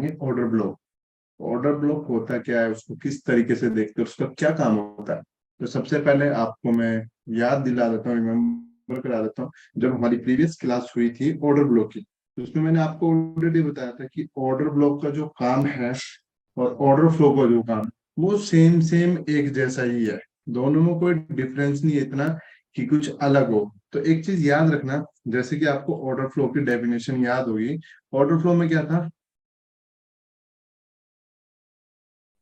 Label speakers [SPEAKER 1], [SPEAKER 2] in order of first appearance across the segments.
[SPEAKER 1] जानेंगे order block. Order block होता क्या है, उसको किस तरीके से देखते हैं, उसका क्या काम होता है। तो सबसे पहले आपको मैं याद दिला देता हूँ, रिमेम्बर करा देता हूँ। जब हमारी प्रीवियस क्लास हुई थी ऑर्डर ब्लॉक की, तो उसमें मैंने आपको ऑलरेडी बताया था कि ऑर्डर ब्लॉक का जो काम है और ऑर्डर फ्लो का जो काम, वो सेम सेम एक जैसा ही है। दोनों में कोई डिफरेंस नहीं है इतना कि कुछ अलग हो। तो एक चीज याद रखना, जैसे कि आपको ऑर्डर फ्लो की डेफिनेशन याद होगी। ऑर्डर फ्लो में क्या था,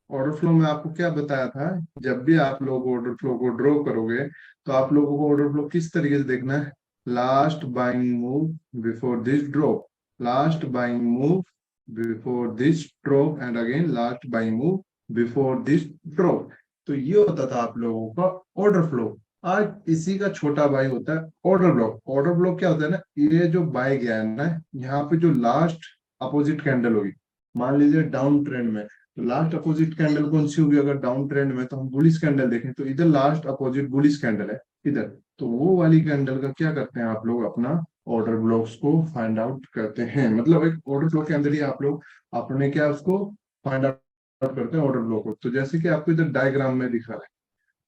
[SPEAKER 1] ऑर्डर फ्लो में आपको क्या बताया था, जब भी आप लोग ऑर्डर फ्लो को ड्रॉ करोगे तो आप लोगों को ऑर्डर फ्लो किस तरीके से देखना है। Last buying move before this drop, last buying move before this drop and again last buying move before this drop. तो ये होता था आप लोगों का ऑर्डर फ्लो। आज इसी का छोटा भाई होता है ऑर्डर ब्लॉक। ऑर्डर ब्लॉक क्या होता है ना, ये जो बाय गया है ना, यहाँ पे जो लास्ट अपोजिट कैंडल होगी, मान लीजिए डाउन ट्रेंड में, तो लास्ट अपोजिट कैंडल कौन सी होगी, अगर डाउन ट्रेंड में तो हम बुलिश कैंडल देखें तो इधर लास्ट अपोजिट बुलिश कैंडल है इधर। तो वो वाली कैंडल का क्या करते हैं आप लोग, अपना ऑर्डर ब्लॉक्स को फाइंड आउट करते हैं। मतलब एक ऑर्डर ब्लॉक के अंदर ही आप लोग अपने क्या उसको फाइंड आउट करते हैं ऑर्डर ब्लॉक को। तो जैसे कि आपको इधर डायग्राम में दिखा रहा है,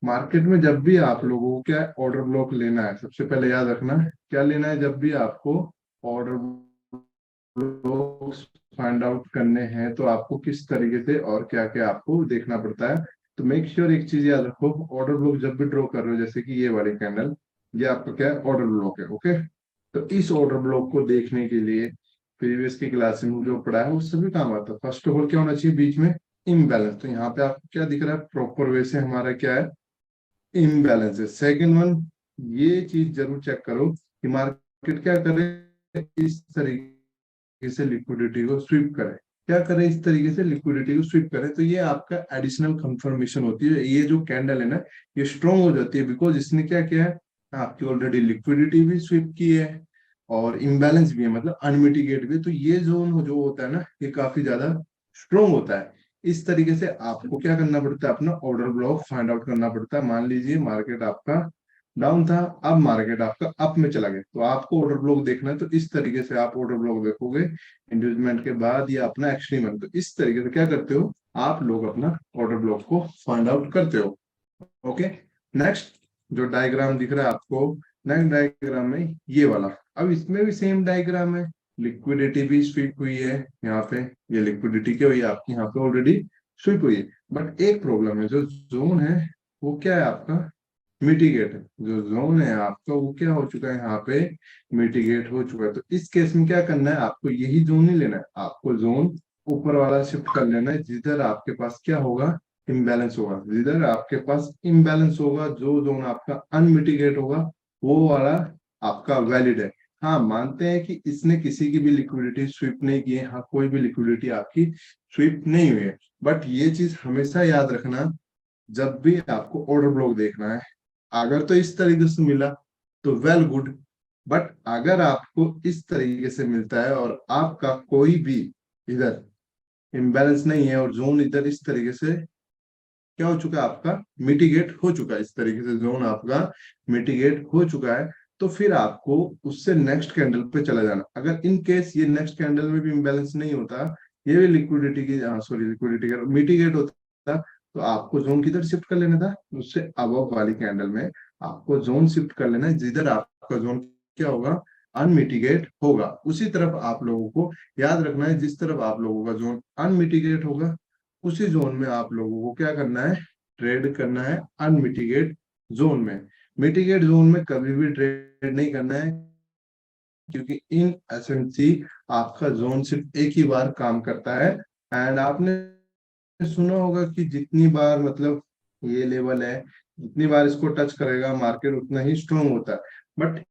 [SPEAKER 1] मार्केट में जब भी आप लोगों को क्या ऑर्डर ब्लॉक लेना है, सबसे पहले याद रखना क्या लेना है। जब भी आपको ऑर्डर फाइंड आउट करने हैं तो आपको किस तरीके से और क्या क्या आपको देखना पड़ता है। तो मेक श्योर एक चीज याद रखो, ऑर्डर ब्लॉक जब भी ड्रॉ कर रहे हो, जैसे कि ये वाली कैंडल, ये आपका क्या है, ऑर्डर ब्लॉक है। ओके, तो इस ऑर्डर ब्लॉक को देखने के लिए प्रीवियस की क्लास में जो पढ़ा है वो सभी काम आता है। फर्स्ट ऑफ ऑल क्या होना चाहिए, बीच में इम्बैलेंस। तो यहाँ पे आपको क्या दिख रहा है, प्रॉपर वे से हमारा क्या है, इम्बैलेंस है। सेकेंड वन, ये चीज जरूर चेक करो कि मार्केट क्या करे, इस तरीके से लिक्विडिटी को स्वीप करे। क्या करे, इस तरीके से लिक्विडिटी को स्वीप करे। तो ये आपका एडिशनल कंफर्मेशन होती है। ये जो कैंडल है ना, ये स्ट्रॉन्ग हो जाती है, बिकॉज इसने क्या किया है, आपकी ऑलरेडी लिक्विडिटी भी स्वीप की है और इम्बैलेंस भी है, मतलब अनमिटिगेट भी है। तो ये जोन जो होता है ना, ये काफी ज्यादा स्ट्रॉन्ग होता है। इस तरीके से आपको क्या करना पड़ता है, अपना ऑर्डर ब्लॉक फाइंड आउट करना पड़ता है। मान लीजिए मार्केट आपका डाउन था, अब मार्केट आपका अप में चला गया, तो आपको ऑर्डर ब्लॉक देखना है। तो इस तरीके से आप ऑर्डर ब्लॉक देखोगे इंड्यूसमेंट के बाद या अपना एक्सट्रीम। तो इस तरीके से क्या करते हो आप लोग, अपना ऑर्डर ब्लॉक को फाइंड आउट करते हो। ओके, नेक्स्ट जो डायग्राम दिख रहा है आपको, नेक्स्ट डायग्राम में ये वाला, अब इसमें भी सेम डायग्राम है। लिक्विडिटी भी स्वीप हुई है यहाँ पे, ये लिक्विडिटी क्या हुई है आपकी यहाँ पे ऑलरेडी स्वीप हुई है। बट एक प्रॉब्लम है, जो जोन है वो क्या है आपका, मिटिगेट है। जो जोन है आपका वो क्या हो चुका है, यहाँ पे मिटिगेट हो चुका है। तो इस केस में क्या करना है, आपको यही जोन नहीं लेना है, आपको जोन ऊपर वाला शिफ्ट कर लेना है, जिधर आपके पास क्या होगा, इम्बैलेंस होगा। जिधर आपके पास इम्बैलेंस होगा, जो जोन आपका अनमिटिगेट होगा, वो वाला आपका वैलिड है। हाँ, मानते हैं कि इसने किसी की भी लिक्विडिटी स्वीप नहीं की है, हाँ कोई भी लिक्विडिटी आपकी स्वीप नहीं हुई है। बट ये चीज हमेशा याद रखना, जब भी आपको ऑर्डर ब्लॉक देखना है, अगर तो इस तरीके से मिला तो वेल गुड, बट अगर आपको इस तरीके से मिलता है और आपका कोई भी इधर इम्बैलेंस नहीं है और जोन इधर इस तरीके से क्या हो चुका है, आपका मिटिगेट हो चुका है, इस तरीके से जोन आपका मिटिगेट हो चुका है, तो फिर आपको उससे नेक्स्ट कैंडल पे चला जाना। अगर इन केस ये नेक्स्ट कैंडल में भी इम्बैलेंस नहीं होता, ये भी लिक्विडिटी की, सॉरी लिक्विडिटी का मिटिगेट होता, तो आपको जोन किधर शिफ्ट कर लेना था, उससे अबव वाली कैंडल में आपको जोन शिफ्ट कर लेना है, जिधर आपका जोन क्या होगा, अनमिटिगेट होगा। उसी तरफ आप लोगों को याद रखना है, जिस तरफ आप लोगों का जोन अनमिटिगेट होगा, उसी जोन में आप लोगों को क्या करना है, ट्रेड करना है अनमिटिगेट जोन में। मिटिगेट जोन में कभी भी ट्रेड नहीं करना है, क्योंकि इन एसएमसी आपका जोन सिर्फ एक ही बार काम करता है। एंड आपने सुना होगा कि जितनी बार मतलब ये लेवल है, जितनी बार इसको टच करेगा मार्केट उतना ही स्ट्रॉन्ग होता है। बट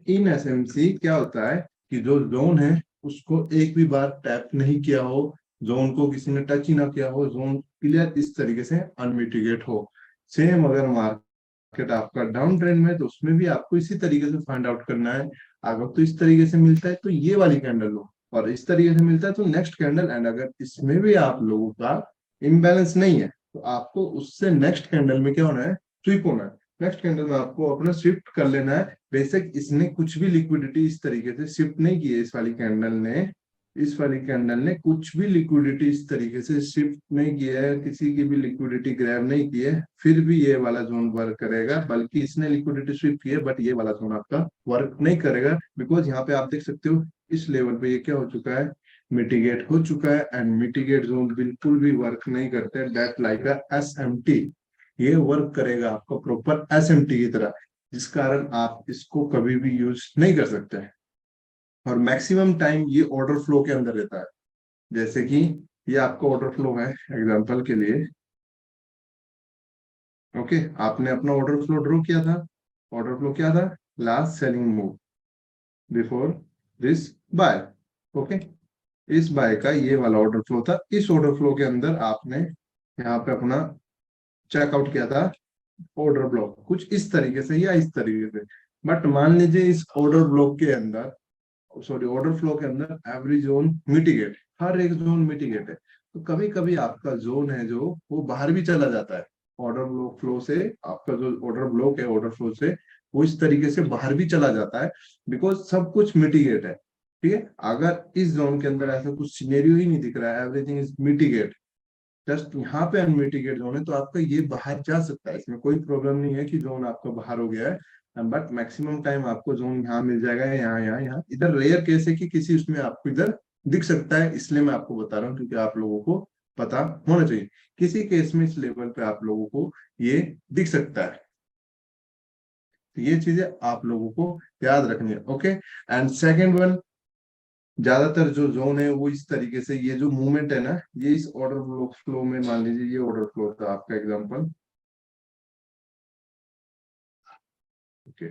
[SPEAKER 1] इन एसएमसी क्या होता है कि जो जोन है उसको एक भी बार टैप नहीं किया हो, जोन को किसी ने टच ही ना किया हो, जोन क्लियर इस तरीके से अनमिटिगेट हो। सेम अगर मार्केट आपका डाउन ट्रेंड में, तो उसमें भी आपको इसी तरीके से फाइंड आउट करना है। अगर तो इस तरीके से मिलता है तो ये वाली कैंडल लो, और इस तरीके से मिलता है तो नेक्स्ट कैंडल। एंड अगर इसमें भी आप लोगों का इम्बैलेंस नहीं है, तो आपको उससे नेक्स्ट कैंडल में क्या होना है, स्विप होना है। नेक्स्ट कैंडल में आपको अपना शिफ्ट कर लेना है। बेशक इसने कुछ भी लिक्विडिटी इस तरीके से शिफ्ट नहीं की है, इस वाली कैंडल ने इस वाली कैंडल ने कुछ भी लिक्विडिटी इस तरीके से शिफ्ट नहीं किया है, किसी की भी लिक्विडिटी ग्रैब नहीं की है, फिर भी ये वाला जोन वर्क करेगा। बल्कि इसने लिक्विडिटी शिफ्ट की है बट ये वाला जोन आपका वर्क नहीं करेगा, बिकॉज यहाँ पे आप देख सकते हो इस लेवल पे ये क्या हो चुका है, मिटिगेट हो चुका है। एंड मिटिगेट जोन बिल्कुल भी वर्क नहीं करते, that like S M T. ये वर्क करेगा आपका प्रॉपर एस एम टी की तरह, जिस कारण आप इसको कभी भी यूज नहीं कर सकते हैं। और मैक्सिमम टाइम ये ऑर्डर फ्लो के अंदर रहता है। जैसे कि ये आपका ऑर्डर फ्लो है एग्जांपल के लिए, ओके, आपने अपना ऑर्डर फ्लो ड्रॉ किया था। ऑर्डर फ्लो क्या था, last selling move before this by, okay. इस बाय का ये वाला ऑर्डर फ्लो था। इस ऑर्डर फ्लो के अंदर आपने यहाँ पे अपना चेकआउट किया था ऑर्डर ब्लॉक कुछ इस तरीके से या इस तरीके से। बट मान लीजिए इस ऑर्डर ब्लॉक के अंदर, सॉरी ऑर्डर फ्लो के अंदर एवरी जोन मिटिगेट, हर एक जोन मिटिगेट है। तो कभी कभी आपका जोन है जो वो बाहर भी चला जाता है ऑर्डर ब्लॉक फ्लो से। आपका जो ऑर्डर ब्लॉक है ऑर्डर फ्लो से वो इस तरीके से बाहर भी चला जाता है, बिकॉज सब कुछ मिटिगेट है। ठीक है, अगर इस जोन के अंदर ऐसा कुछ सिनेरियो ही नहीं दिख रहा है, एवरीथिंग इज मिटिगेट, जस्ट यहाँ पे अनमिटिगेट जोन है, तो आपका ये बाहर जा सकता है, इसमें कोई प्रॉब्लम नहीं है कि जोन आपका बाहर हो गया है। बट मैक्सिमम टाइम आपको जोन यहाँ मिल जाएगा, यहाँ यहाँ यहाँ। इधर रेयर केस है कि किसी उसमें आपको इधर दिख सकता है, इसलिए मैं आपको बता रहा हूँ क्योंकि आप लोगों को पता होना चाहिए। किसी केस में इस लेवल पे आप लोगों को ये दिख सकता है। तो ये चीजें आप लोगों को याद रखनी है, ओके। एंड सेकेंड वन, ज्यादातर जो जोन है वो इस तरीके से, ये जो मूवमेंट है ना, ये इस ऑर्डर फ्लो फ्लो में, मान लीजिए ये ऑर्डर फ्लो था आपका example, okay.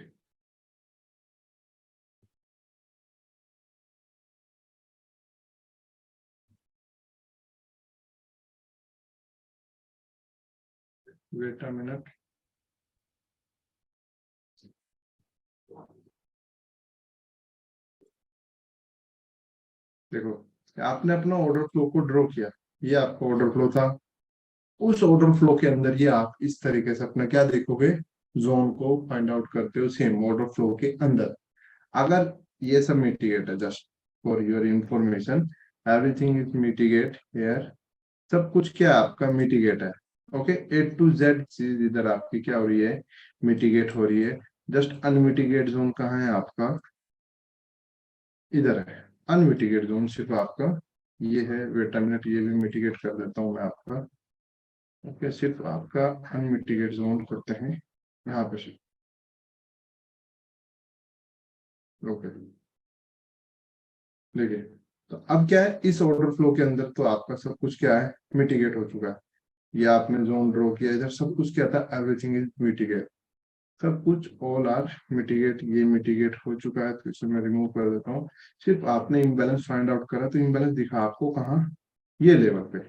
[SPEAKER 1] Wait a minute, देखो आपने अपना ऑर्डर फ्लो को ड्रॉ किया, ये आपका ऑर्डर फ्लो था। उस ऑर्डर फ्लो के अंदर ये आप इस तरीके से अपना क्या देखोगे, जोन को फाइंड आउट करते हो सेम ऑर्डर फ्लो के अंदर। अगर ये सब मिटिगेट है, just for your information, everything is mitigate here, सब कुछ क्या आपका मिटिगेट है, ओके। ए टू जेड चीज इधर आपकी क्या हो रही है, मिटिगेट हो रही है। जस्ट अनमिटिगेट जोन कहाँ है आपका, इधर है। अनमिटिगेट जोन सिर्फ आपका ये है, वेट अ मिनट, ये भी मिटिगेट कर देता हूँ मैं आपका, ओके। सिर्फ आपका अनमिटिगेट जोन करते हैं यहाँ पे सिर्फ, ओके। देखिए, तो अब क्या है, इस ऑर्डर फ्लो के अंदर तो आपका सब कुछ क्या है, मिटिगेट हो चुका है। ये आपने जोन ड्रॉ किया, इधर सब कुछ क्या था, एवरीथिंग इज मिटिगेट, सब कुछ ऑल आर मिटिगेट। ये मिटिगेट हो चुका है तो इसे मैं रिमूव कर देता हूँ। सिर्फ आपने इम्बैलेंस फाइंड आउट करा, तो इम्बैलेंस दिखा आपको कहाँ, ये लेवल पे।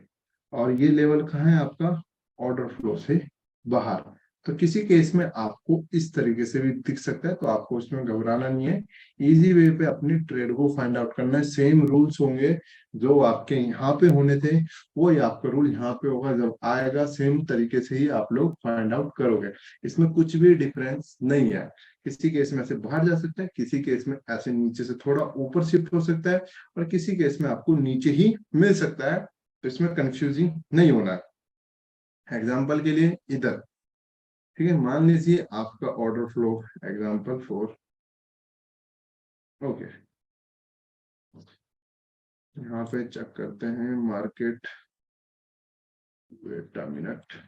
[SPEAKER 1] और ये लेवल कहाँ है आपका, ऑर्डर फ्लो से बाहर। तो किसी केस में आपको इस तरीके से भी दिख सकता है, तो आपको उसमें घबराना नहीं है। इजी वे पे अपनी ट्रेड को फाइंड आउट करना है। सेम रूल्स होंगे जो आपके यहाँ पे होने थे, वो ही आपका रूल यहाँ पे होगा। जब आएगा सेम तरीके से ही आप लोग फाइंड आउट करोगे, इसमें कुछ भी डिफरेंस नहीं है। किसी केस में ऐसे बाहर जा सकते हैं, किसी केस में ऐसे नीचे से थोड़ा ऊपर शिफ्ट हो सकता है, और किसी केस में आपको नीचे ही मिल सकता है। तो इसमें कंफ्यूजिंग नहीं होना है। एग्जाम्पल के लिए इधर, ठीक है, मान लीजिए आपका order flow, example for, okay, यहाँ पे चेक करते हैं market, wait a minute.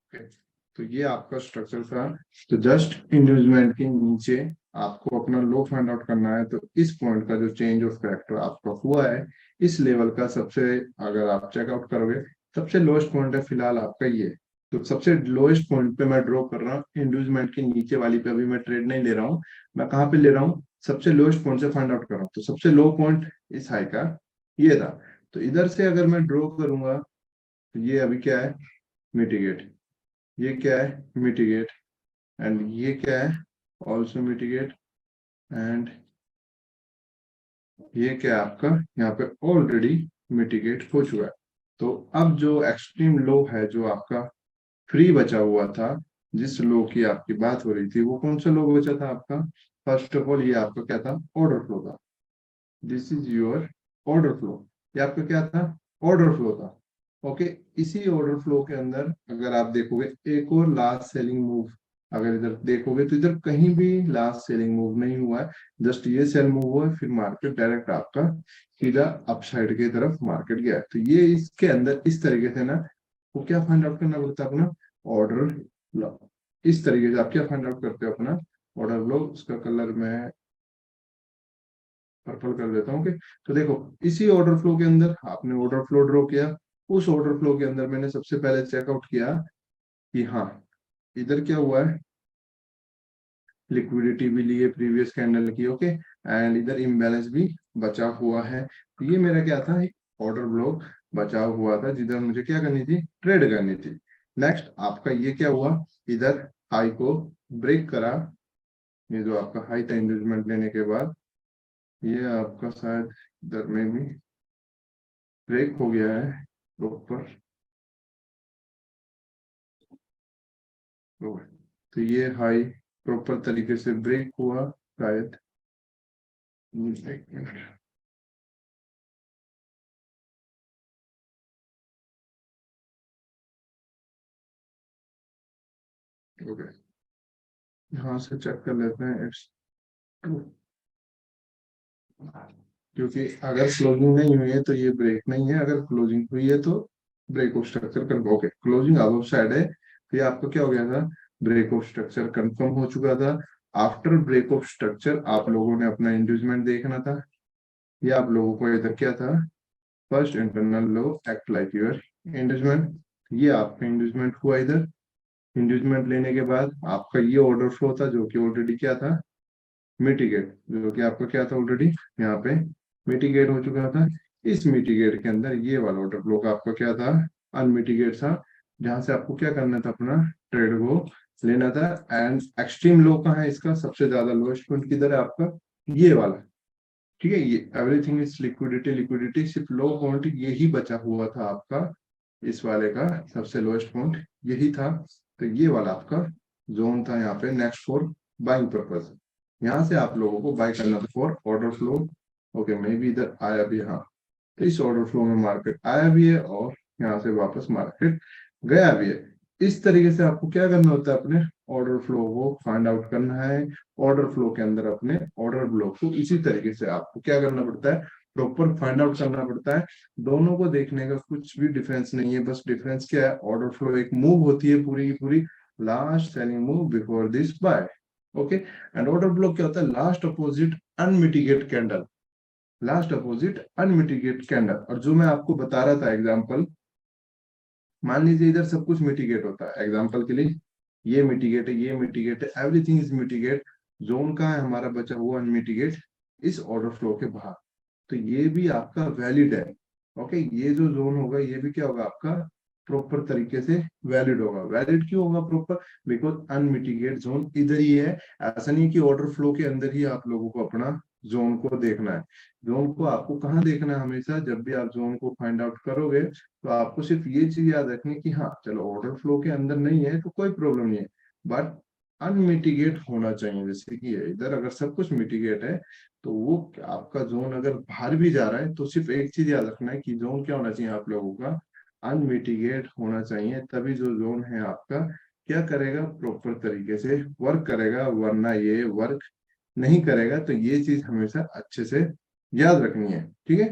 [SPEAKER 1] Okay, तो ये आपका स्ट्रक्चर था। तो जस्ट इंड्यूसमेंट के नीचे आपको अपना लो फाइंड आउट करना है। तो इस पॉइंट का जो चेंज ऑफ कैरेक्टर आपका हुआ है, इस लेवल का सबसे, अगर आप चेकआउट करोगे, सबसे लोएस्ट पॉइंट है फिलहाल आपका ये। तो सबसे लोएस्ट पॉइंट पे मैं ड्रॉ कर रहा हूँ, इंड्यूसमेंट के नीचे वाली पे अभी मैं ट्रेड नहीं ले रहा हूँ। मैं कहाँ पे ले रहा हूँ, सबसे लोएस्ट पॉइंट से फाइंड आउट कर रहा हूँ। तो सबसे लो पॉइंट इस हाई का ये था। तो इधर से अगर मैं ड्रॉ करूंगा तो ये अभी क्या है, मिटिगेट, ये क्या है, मिटिगेट, एंड ये क्या है, ऑल्सो मिटिगेट, एंड ये क्या है आपका, यहाँ पे ऑलरेडी मिटिगेट हो चुका है। तो अब जो एक्सट्रीम लो है, जो आपका फ्री बचा हुआ था, जिस लो की आपकी बात हो रही थी, वो कौन सा लो बचा था आपका, फर्स्ट ऑफ ऑल ये आपका क्या था, ऑर्डर फ्लो था। This is your order flow, ये आपका क्या था, ऑर्डर फ्लो था। ओके, इसी ऑर्डर फ्लो के अंदर अगर आप देखोगे एक और लास्ट सेलिंग मूव, अगर इधर देखोगे तो इधर कहीं भी लास्ट सेलिंग मूव नहीं हुआ है, जस्ट ये सेल मूव हुआ है, फिर मार्केट डायरेक्ट आपका सीधा अपसाइड की तरफ मार्केट गया है। तो ये इसके अंदर इस तरीके से ना, वो क्या फाइंड आउट करना पड़ता है अपना, ऑर्डर लो। इस तरीके से आप क्या फाइंड आउट करते हो अपना ऑर्डर लो। उसका कलर मैं पर्पल कर देता हूँ। ओके, तो देखो इसी ऑर्डर फ्लो के अंदर आपने ऑर्डर फ्लो ड्रॉ किया, उस ऑर्डर फ्लो के अंदर मैंने सबसे पहले चेकआउट किया कि हाँ, इधर क्या हुआ है, लिक्विडिटी भी ली है प्रीवियस कैंडल की। ओके, एंड इधर इम्बैलेंस भी बचा हुआ है। तो ये मेरा क्या था, एक ऑर्डर ब्लॉक बचा हुआ था, जिधर मुझे क्या करनी थी, ट्रेड करनी थी। नेक्स्ट आपका ये क्या हुआ, इधर हाई को ब्रेक करा, ये जो आपका हाई था इंगेजमेंट लेने के बाद, ये आपका शायद इधर में भी ब्रेक हो गया है प्रॉपर। तो ये हाई प्रॉपर तरीके से ब्रेक हुआ शायद, एक मिनट। ओके, यहाँ से चेक कर लेते हैं, इट्स ट्रू। क्योंकि अगर क्लोजिंग नहीं हुई है तो ये ब्रेक नहीं है, अगर क्लोजिंग हुई है तो break of structure confirm. Okay, closing above side है, तो ये आपका क्या हो गया था, ब्रेक ऑफ स्ट्रक्चर कंफर्म हो चुका था। आफ्टर ब्रेक ऑफ स्ट्रक्चर आप लोगों ने अपना इंड्यूसमेंट देखना था। ये आप लोगों को इधर क्या था, first internal low act like your inducement, ये आपका इंड्यूसमेंट हुआ इधर। इंड्यूसमेंट लेने के बाद आपका ये ऑर्डर फ्लो था, जो कि ऑलरेडी क्या था, मिटिगेट, जो कि आपका क्या था, ऑलरेडी यहाँ पे मिटिगेट हो चुका था। इस मिटिगेट के अंदर ये वाला ऑर्डर फ्लो का आपका क्या था, अनमिटिगेट था, जहां से आपको क्या करना था, अपना ट्रेड को लेना था। एंड एक्सट्रीम लो कहाँ है इसका, सबसे ज्यादा लोएस्ट पॉइंट किधर है आपका, ये वाला। ठीक है, ये एवरीथिंग इज लिक्विडिटी, लिक्विडिटी, सिर्फ लो पॉइंट यही बचा हुआ था आपका, इस वाले का सबसे लोएस्ट पॉइंट यही था। तो ये वाला आपका जोन था यहाँ पे, नेक्स्ट फॉर बाइंग पर्पज, यहाँ से आप लोगों को बाय करना था for order flow. Okay, may be इधर आया भी, हाँ, तो इस ऑर्डर फ्लो में मार्केट आया भी है और यहाँ से वापस मार्केट गया भी है। इस तरीके से आपको क्या करना होता है, अपने ऑर्डर फ्लो को फाइंड आउट करना है। ऑर्डर फ्लो के अंदर अपने ऑर्डर ब्लॉक को इसी तरीके से आपको क्या करना पड़ता है, प्रॉपर फाइंड आउट करना पड़ता है। दोनों को देखने का कुछ भी डिफरेंस नहीं है, बस डिफरेंस क्या है, ऑर्डर फ्लो एक मूव होती है पूरी की पूरी, last selling move before this by. Okay, and order block क्या होता है, last opposite unmitigate candle, last opposite unmitigate candle. और जो मैं आपको बता रहा था एग्जांपल, मान लीजिए इधर सब कुछ मिटिगेट होता है, एग्जांपल के लिए ये मिटिगेट है, ये मिटिगेट है, एवरीथिंग इज मिटिगेट, जोन कहाँ है हमारा बचा हुआ अनमिटिगेट, इस ऑर्डर फ्लो के बाहर। तो ये भी आपका वैलिड है। ओके, ये जो जोन होगा ये भी क्या होगा आपका, प्रॉपर तरीके से वैलिड होगा। वैलिड क्यों होगा प्रॉपर, बिकॉज अनमिटिगेट जोन इधर ही है। ऐसा नहीं कि ऑर्डर फ्लो के अंदर ही आप लोगों को अपना जोन को देखना है। जोन को आपको कहाँ देखना है, हमेशा जब भी आप जोन को फाइंड आउट करोगे तो आपको सिर्फ ये चीज याद रखनी है कि हाँ चलो ऑर्डर फ्लो के अंदर नहीं है तो कोई प्रॉब्लम नहीं है, बट अनमिटिगेट होना चाहिए। जैसे कि इधर अगर सब कुछ मिटिगेट है तो वो आपका जोन अगर बाहर भी जा रहा है तो सिर्फ एक चीज याद रखना है कि जोन क्या होना चाहिए आप लोगों का, अनमिटिगेट होना चाहिए। तभी जो जोन है आपका क्या करेगा, प्रॉपर तरीके से वर्क करेगा, वरना ये वर्क नहीं करेगा। तो ये चीज हमेशा अच्छे से याद रखनी है, ठीक है।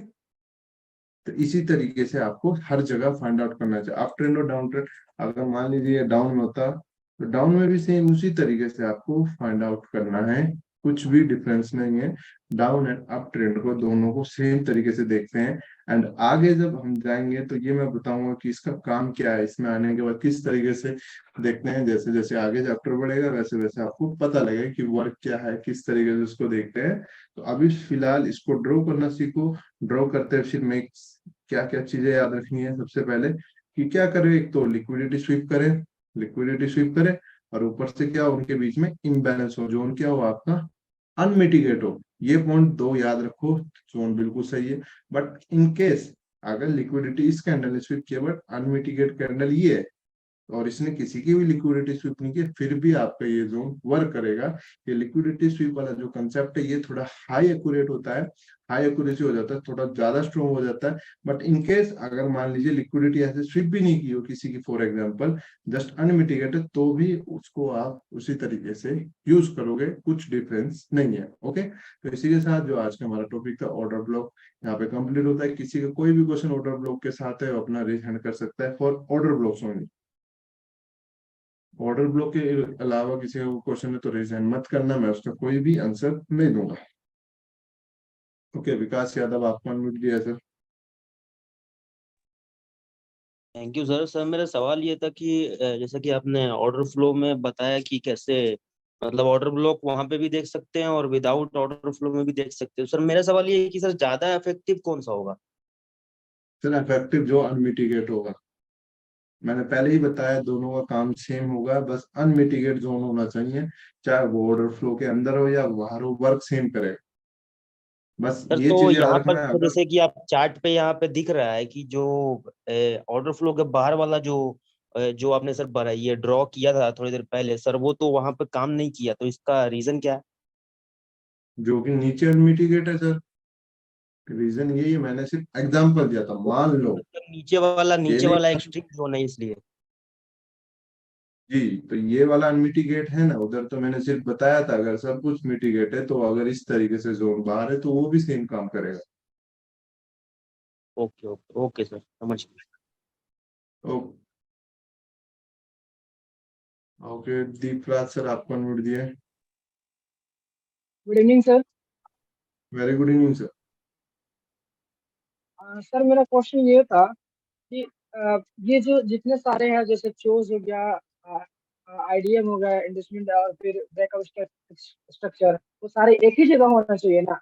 [SPEAKER 1] तो इसी तरीके से आपको हर जगह फाइंड आउट करना चाहिए, अप ट्रेंड और डाउन ट्रेंड। अगर मान लीजिए डाउन में होता तो डाउन में भी सेम उसी तरीके से आपको फाइंड आउट करना है, कुछ भी डिफरेंस नहीं है। डाउन एंड अप ट्रेंड को दोनों को सेम तरीके से देखते हैं। एंड आगे जब हम जाएंगे तो ये मैं बताऊंगा कि इसका काम क्या है, इसमें आने के बाद किस तरीके से देखते हैं। जैसे जैसे आगे चैप्टर बढ़ेगा वैसे वैसे आपको पता लगेगा कि वर्क क्या है, किस तरीके से उसको देखते हैं। तो अभी फिलहाल इसको ड्रॉ करना सीखो। ड्रॉ करते हैं फिर मैं क्या क्या चीजें याद रखनी है सबसे पहले, कि क्या करें, एक तो लिक्विडिटी स्वीप करें, लिक्विडिटी स्वीप करें, और ऊपर से क्या हो, उनके बीच में इम्बैलेंस हो, जोन क्या हो आपका, अनमिटिगेट हो। ये पॉइंट दो याद रखो, जोन बिल्कुल सही है। बट इन केस अगर लिक्विडिटी इस कैंडल ने स्वीप किया बट अनमिटिगेट कैंडल ये है, और इसने किसी की भी लिक्विडिटी स्वीप नहीं की, फिर भी आपका ये जोन वर्क करेगा। ये लिक्विडिटी स्वीप वाला जो कंसेप्ट है ये थोड़ा हाई एक्यूरेट होता है, हाई एक्यूरेसी हो जाता है, थोड़ा ज्यादा स्ट्रॉन्ग हो जाता है। बट इन केस अगर मान लीजिए लिक्विडिटी ऐसे स्वीप भी नहीं की हो किसी की, फॉर एग्जांपल जस्ट अनमिटिगेटेड, तो भी उसको आप उसी तरीके से यूज करोगे, कुछ डिफरेंस नहीं है। ओके, तो इसी के साथ जो आज का हमारा टॉपिक था ऑर्डर ब्लॉक यहाँ पे कंप्लीट होता है। किसी का कोई भी क्वेश्चन ऑर्डर ब्लॉक के साथ है वो अपना रेज हैंड कर सकता है for order blocks only. Order block के अलावा किसी का क्वेश्चन है तो रेज हैंड मत करना, मैं उसका कोई भी आंसर नहीं दूंगा। ओके, विकास यादव आपको अनम्यूट दिया sir.
[SPEAKER 2] Thank you sir. Sir मेरा सवाल ये था कि जैसा कि आपने ऑर्डर फ्लो में बताया कि कैसे मतलब ऑर्डर ब्लॉक वहां पे भी देख सकते हैं और विदाउट ऑर्डर फ्लो में भी देख सकते हैं। सर मेरा सवाल ये है कि सर ज्यादा इफेक्टिव कौन सा होगा?
[SPEAKER 1] सर इफेक्टिव जो अनमिटिगेट होगा, मैंने पहले ही बताया दोनों का काम सेम होगा, बस अनमिटिगेट जोन होना चाहिए। चाहे वो ऑर्डर फ्लो के अंदर हो या बाहर हो, वर्क सेम करेगा। बस
[SPEAKER 2] सर
[SPEAKER 1] ये
[SPEAKER 2] तो
[SPEAKER 1] चीज याद
[SPEAKER 2] यहाँ पर
[SPEAKER 1] रखना है
[SPEAKER 2] तो
[SPEAKER 1] अगर।
[SPEAKER 2] जैसे कि आप चार्ट पे यहाँ पे दिख रहा है कि जो ऑर्डर फ्लो के बाहर वाला जो आपने सर ये ड्रॉ किया था थोड़ी देर पहले सर, वो तो वहां पे काम नहीं किया, तो इसका रीजन क्या है?
[SPEAKER 1] जो कि नीचे अनमिटिगेट है सर, रीजन यही है, मैंने सिर्फ एग्जांपल दिया था। मान लो
[SPEAKER 2] मतलब
[SPEAKER 1] ये
[SPEAKER 2] नीचे
[SPEAKER 1] नहीं,
[SPEAKER 2] वाला एक्सट्रीम जोन है इसलिए।
[SPEAKER 1] जी तो ये वाला अनमिटिगेट है ना, उधर तो मैंने सिर्फ बताया था अगर सब कुछ मिटिगेट है, तो अगर इस तरीके से जोन बाहर है तो वो भी सेम काम करेगा।
[SPEAKER 2] ओके ओके ओके सर, समझ गया।
[SPEAKER 1] ओ, ओके, दीपराज सर आपको अनम्यूट दिया है।
[SPEAKER 3] Good evening sir.
[SPEAKER 1] Very good evening sir.
[SPEAKER 3] Sir मेरा क्वेश्चन ये था कि ये जो जितने सारे हैं जैसे चोज हो गया, आईडीएम हो गया, इन्वेस्टमेंट और फिर बैकअप स्ट्रक्चर, वो सारे एक ही जगह होना चाहिए ना?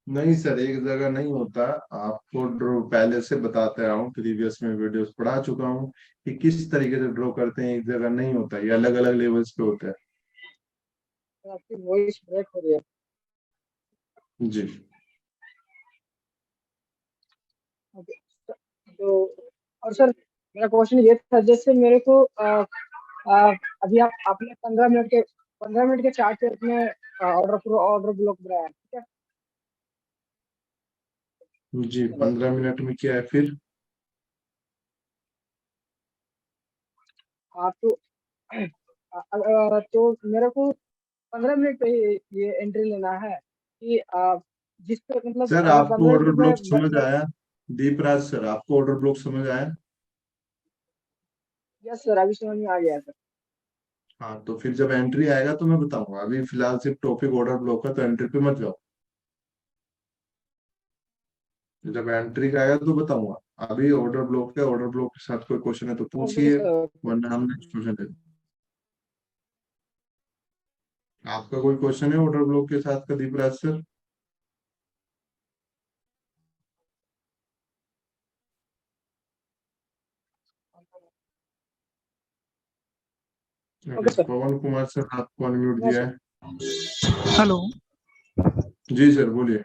[SPEAKER 1] नहीं सर, एक जगह नहीं होता। आपको ड्रॉ पहले से बताते रहा हूँ, प्रीवियस में वीडियोस पढ़ा चुका हूँ कि किस तरीके से ड्रॉ करते हैं। एक जगह नहीं होता, ये अलग अलग लेवल्स पे होता है।
[SPEAKER 3] तो आपकी वॉइस ब्रेक हो रही है।
[SPEAKER 1] जी
[SPEAKER 3] ओके, तो और सर मेरा क्वेश्चन ये था, जैसे मेरे को अभी आपने 15 मिनट के चार्ट पे अपने ऑर्डर ब्लॉक बनाया है, ठीक है?
[SPEAKER 1] जी,
[SPEAKER 3] हेलो।
[SPEAKER 1] 15 मिनट में क्या है फिर?
[SPEAKER 3] हाँ तो तो मेरे को 15 मिनट पे ये एंट्री लेना है कि जिस पे मतलब
[SPEAKER 1] सर
[SPEAKER 3] अगर
[SPEAKER 1] आपको
[SPEAKER 3] 15 मिनट
[SPEAKER 1] ऑर्डर ब्लॉक
[SPEAKER 3] में
[SPEAKER 1] समझ आया? दीपराज सर आपको ऑर्डर ब्लॉक समझ आया?
[SPEAKER 3] यस सर, अभी समझ में आ गया सर।
[SPEAKER 1] हाँ, तो फिर जब एंट्री आएगा तो मैं बताऊंगा। अभी फिलहाल सिर्फ टॉपिक ऑर्डर ब्लॉक है, तो एंट्री पे मत जाओ। जब एंट्री का आएगा तो बताऊंगा। अभी ऑर्डर ब्लॉक है, ऑर्डर ब्लॉक के साथ कोई क्वेश्चन है तो
[SPEAKER 3] ओके
[SPEAKER 1] पूछिए,
[SPEAKER 3] सर।
[SPEAKER 1] वरना हम नेक्स्ट क्वेश्चन ले। आपका कोई क्वेश्चन है ऑर्डर ब्लॉक के साथ का, Deepraj sir?
[SPEAKER 3] Okay
[SPEAKER 1] okay,
[SPEAKER 3] sir.
[SPEAKER 1] Pawan Kumar sir आपको अनम्यूट
[SPEAKER 3] नो
[SPEAKER 1] दिया
[SPEAKER 3] सर।
[SPEAKER 1] है।
[SPEAKER 4] हेलो
[SPEAKER 1] जी सर बोलिए।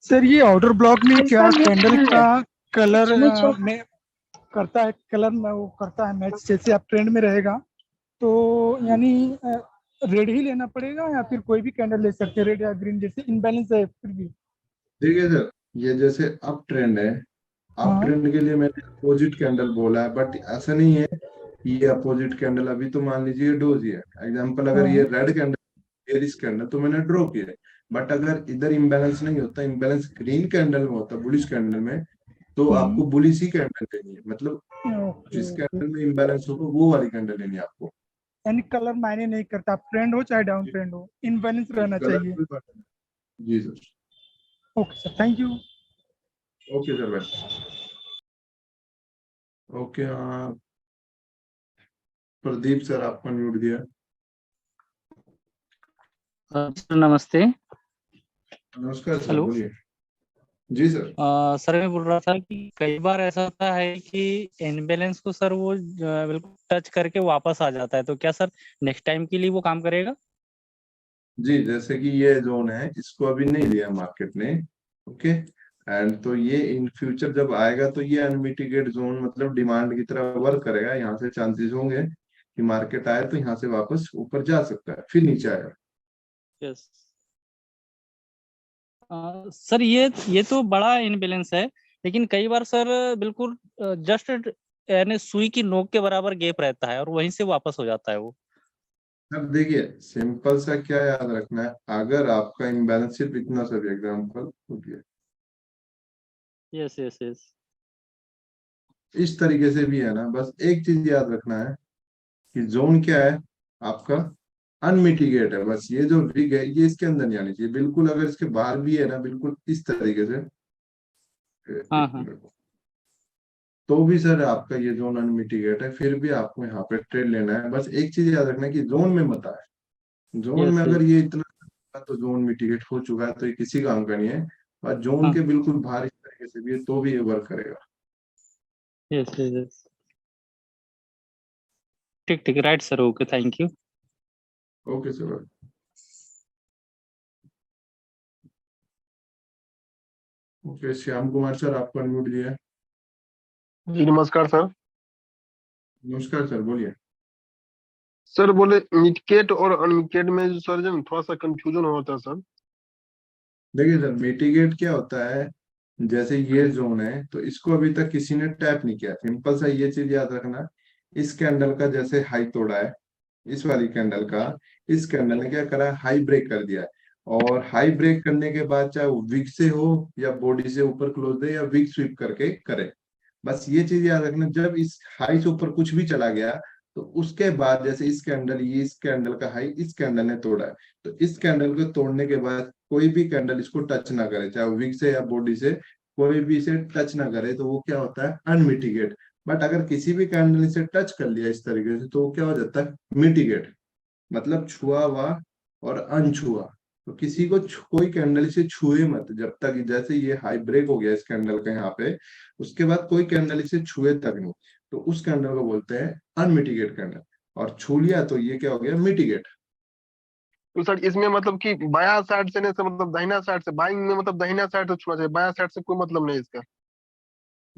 [SPEAKER 4] सर, ये ऑर्डर ब्लॉक में क्या
[SPEAKER 3] सर
[SPEAKER 4] कैंडल का कलर
[SPEAKER 3] मेरे
[SPEAKER 4] में करता है, कलर में वो करता है मैच, जैसे आप ट्रेंड में रहेगा तो यानी रेड ही लेना पड़ेगा या फिर कोई भी कैंडल ले सकते हैं, रेड या ग्रीन, जैसे इनबैलेंस है फिर भी?
[SPEAKER 1] देखिए सर, ये जैसे अप ट्रेंड है, अप
[SPEAKER 4] हाँ
[SPEAKER 1] ट्रेंड के लिए मैंने अपोजिट कैंडल बोला है, बट ऐसा नहीं है कि ये अपोजिट कैंडल। अभी तो मान लीजिए ये डोजी है एग्जाम्पल, अगर ये
[SPEAKER 4] हाँ
[SPEAKER 1] रेड कैंडल, बेरिश कैंडल, तो मैंने ड्रॉ किया है। बट अगर इधर इम्बैलेंस नहीं होता, इम्बैलेंस ग्रीन कैंडल में होता, बुलिश कैंडल में, तो आपको बुलिश ही कैंडल लेनी है, मतलब
[SPEAKER 4] ओके
[SPEAKER 1] जिस
[SPEAKER 4] ओके।
[SPEAKER 1] कैंडल में इम्बैलेंस होगा वो वाली कैंडल लेनी है आपको।
[SPEAKER 4] यानी कलर मायने नहीं करता, ट्रेंड हो चाहे डाउन ट्रेंड हो, इनबैलेंस रहना
[SPEAKER 1] कलर
[SPEAKER 4] चाहिए।
[SPEAKER 1] भी बटन। जी sir.
[SPEAKER 4] Okay sir, thank you.
[SPEAKER 1] Okay sir भाई। ओके हाँ, प्रदीप सर आपका म्यूट दिया।
[SPEAKER 5] सर नमस्ते।
[SPEAKER 1] नमस्कार सर,
[SPEAKER 5] हेलो।
[SPEAKER 1] बोलिए। जी सर।
[SPEAKER 5] सर मैं बोल रहा था कि कई बार ऐसा होता है कि इनबैलेंस को सर वो बिल्कुल टच करके वापस आ जाता है, तो क्या सर नेक्स्ट टाइम के लिए वो काम करेगा?
[SPEAKER 1] जी, जैसे कि ये जोन है, इसको अभी नहीं लिया मार्केट ने। ओके। एंड तो ये इन फ्यूचर जब आएगा तो ये अनमिटिगेट जोन, मतलब डिमांड की तरह वर्क करेगा। यहाँ से चांसेस होंगे कि मार्केट आए तो यहाँ से वापस ऊपर जा सकता है, फिर नीचे आएगा।
[SPEAKER 5] यस। सर ये तो बड़ा इनबैलेंस है, लेकिन कई बार सर बिल्कुल जस्ट यानी सुई की नोक के बराबर गैप रहता है और वहीं से वापस हो जाता है वो।
[SPEAKER 1] अब देखिए, सिंपल सा क्या याद रखना है, अगर आपका इम्बैलेंस सिर्फ इतना सा भी एग्जाम्पल होगी,
[SPEAKER 5] यस यस यस।
[SPEAKER 1] इस तरीके से भी है ना, बस एक चीज याद रखना है कि जोन क्या है आपका, अनमिटिगेट है। बस ये जो विग है ये इसके अंदर नहीं आनी चाहिए बिल्कुल। अगर इसके बाहर भी है ना, बिल्कुल इस तरीके से,
[SPEAKER 5] हाँ हाँ।
[SPEAKER 1] तो भी सर आपका ये जोन अनमिटिगेट है, फिर भी आपको यहाँ पे ट्रेड लेना है। बस एक चीज याद रखना है कि जोन में मत आए। जोन में
[SPEAKER 5] यस
[SPEAKER 1] अगर
[SPEAKER 5] यस।
[SPEAKER 1] ये इतना, तो जोन मिटिगेट हो चुका है तो ये किसी काम का नहीं है। और जोन
[SPEAKER 5] हाँ।
[SPEAKER 1] के बिल्कुल बाहर इस तरीके से भी है तो भी ये वर्क करेगा।
[SPEAKER 5] Yes yes yes. ठीक ठीक, right sir, okay, thank you.
[SPEAKER 1] Okay sir. Okay, Shyam Kumar sir आपका अनम्यूट दिया है।
[SPEAKER 6] जी नमस्कार सर।
[SPEAKER 1] नमस्कार सर, बोलिए।
[SPEAKER 6] सर बोले मिडकेट और अनमिडकेट में जो सर जो थोड़ा सा कंफ्यूजन होता है सर।
[SPEAKER 1] देखिए सर, मिटिगेट क्या होता है, जैसे ये जोन है तो इसको अभी तक किसी ने टैप नहीं किया। सिंपल सा ये चीज याद रखना, इस कैंडल का जैसे हाई तोड़ा है, इस वाली कैंडल का, इस कैंडल ने क्या करा है, हाई ब्रेक कर दिया है। और हाई ब्रेक करने के बाद चाहे वो विक से हो या बॉडी से ऊपर क्लोज दे या विक स्वीप करके करे, बस ये चीज याद रखना। जब इस हाई से ऊपर कुछ भी चला गया तो उसके बाद जैसे इस कैंडल, ये इस कैंडल का हाई इस कैंडल ने तोड़ा है, तो इस कैंडल को तोड़ने के बाद कोई भी कैंडल इसको टच ना करे, चाहे वो विक से या बॉडी से, कोई भी इसे टच ना करे, तो वो क्या होता है, अनमिटिगेट। बट अगर किसी भी कैंडल इसे टच कर लिया इस तरीके से तो वो क्या हो जाता है, मिटिगेट, मतलब छुआ हुआ और अनछुआ। तो किसी को कोई कैंडल इसे छुए मत जब तक, जैसे ये हाई ब्रेक हो गया इस कैंडल का यहाँ पे, उसके बाद कोई कैंडल इसे छुए तक नहीं, तो उस कैंडल को बोलते हैं अनमिटिगेट कैंडल। और छू लिया तो ये क्या हो गया, मिटिगेट।
[SPEAKER 6] तो सर इसमें मतलब कि बाया साइड से नहीं सर, मतलब दाहिना साइड से बाइंग में, मतलब दाहिना साइड से छूना चाहिए, बाया साइड से कोई मतलब नहीं इसका।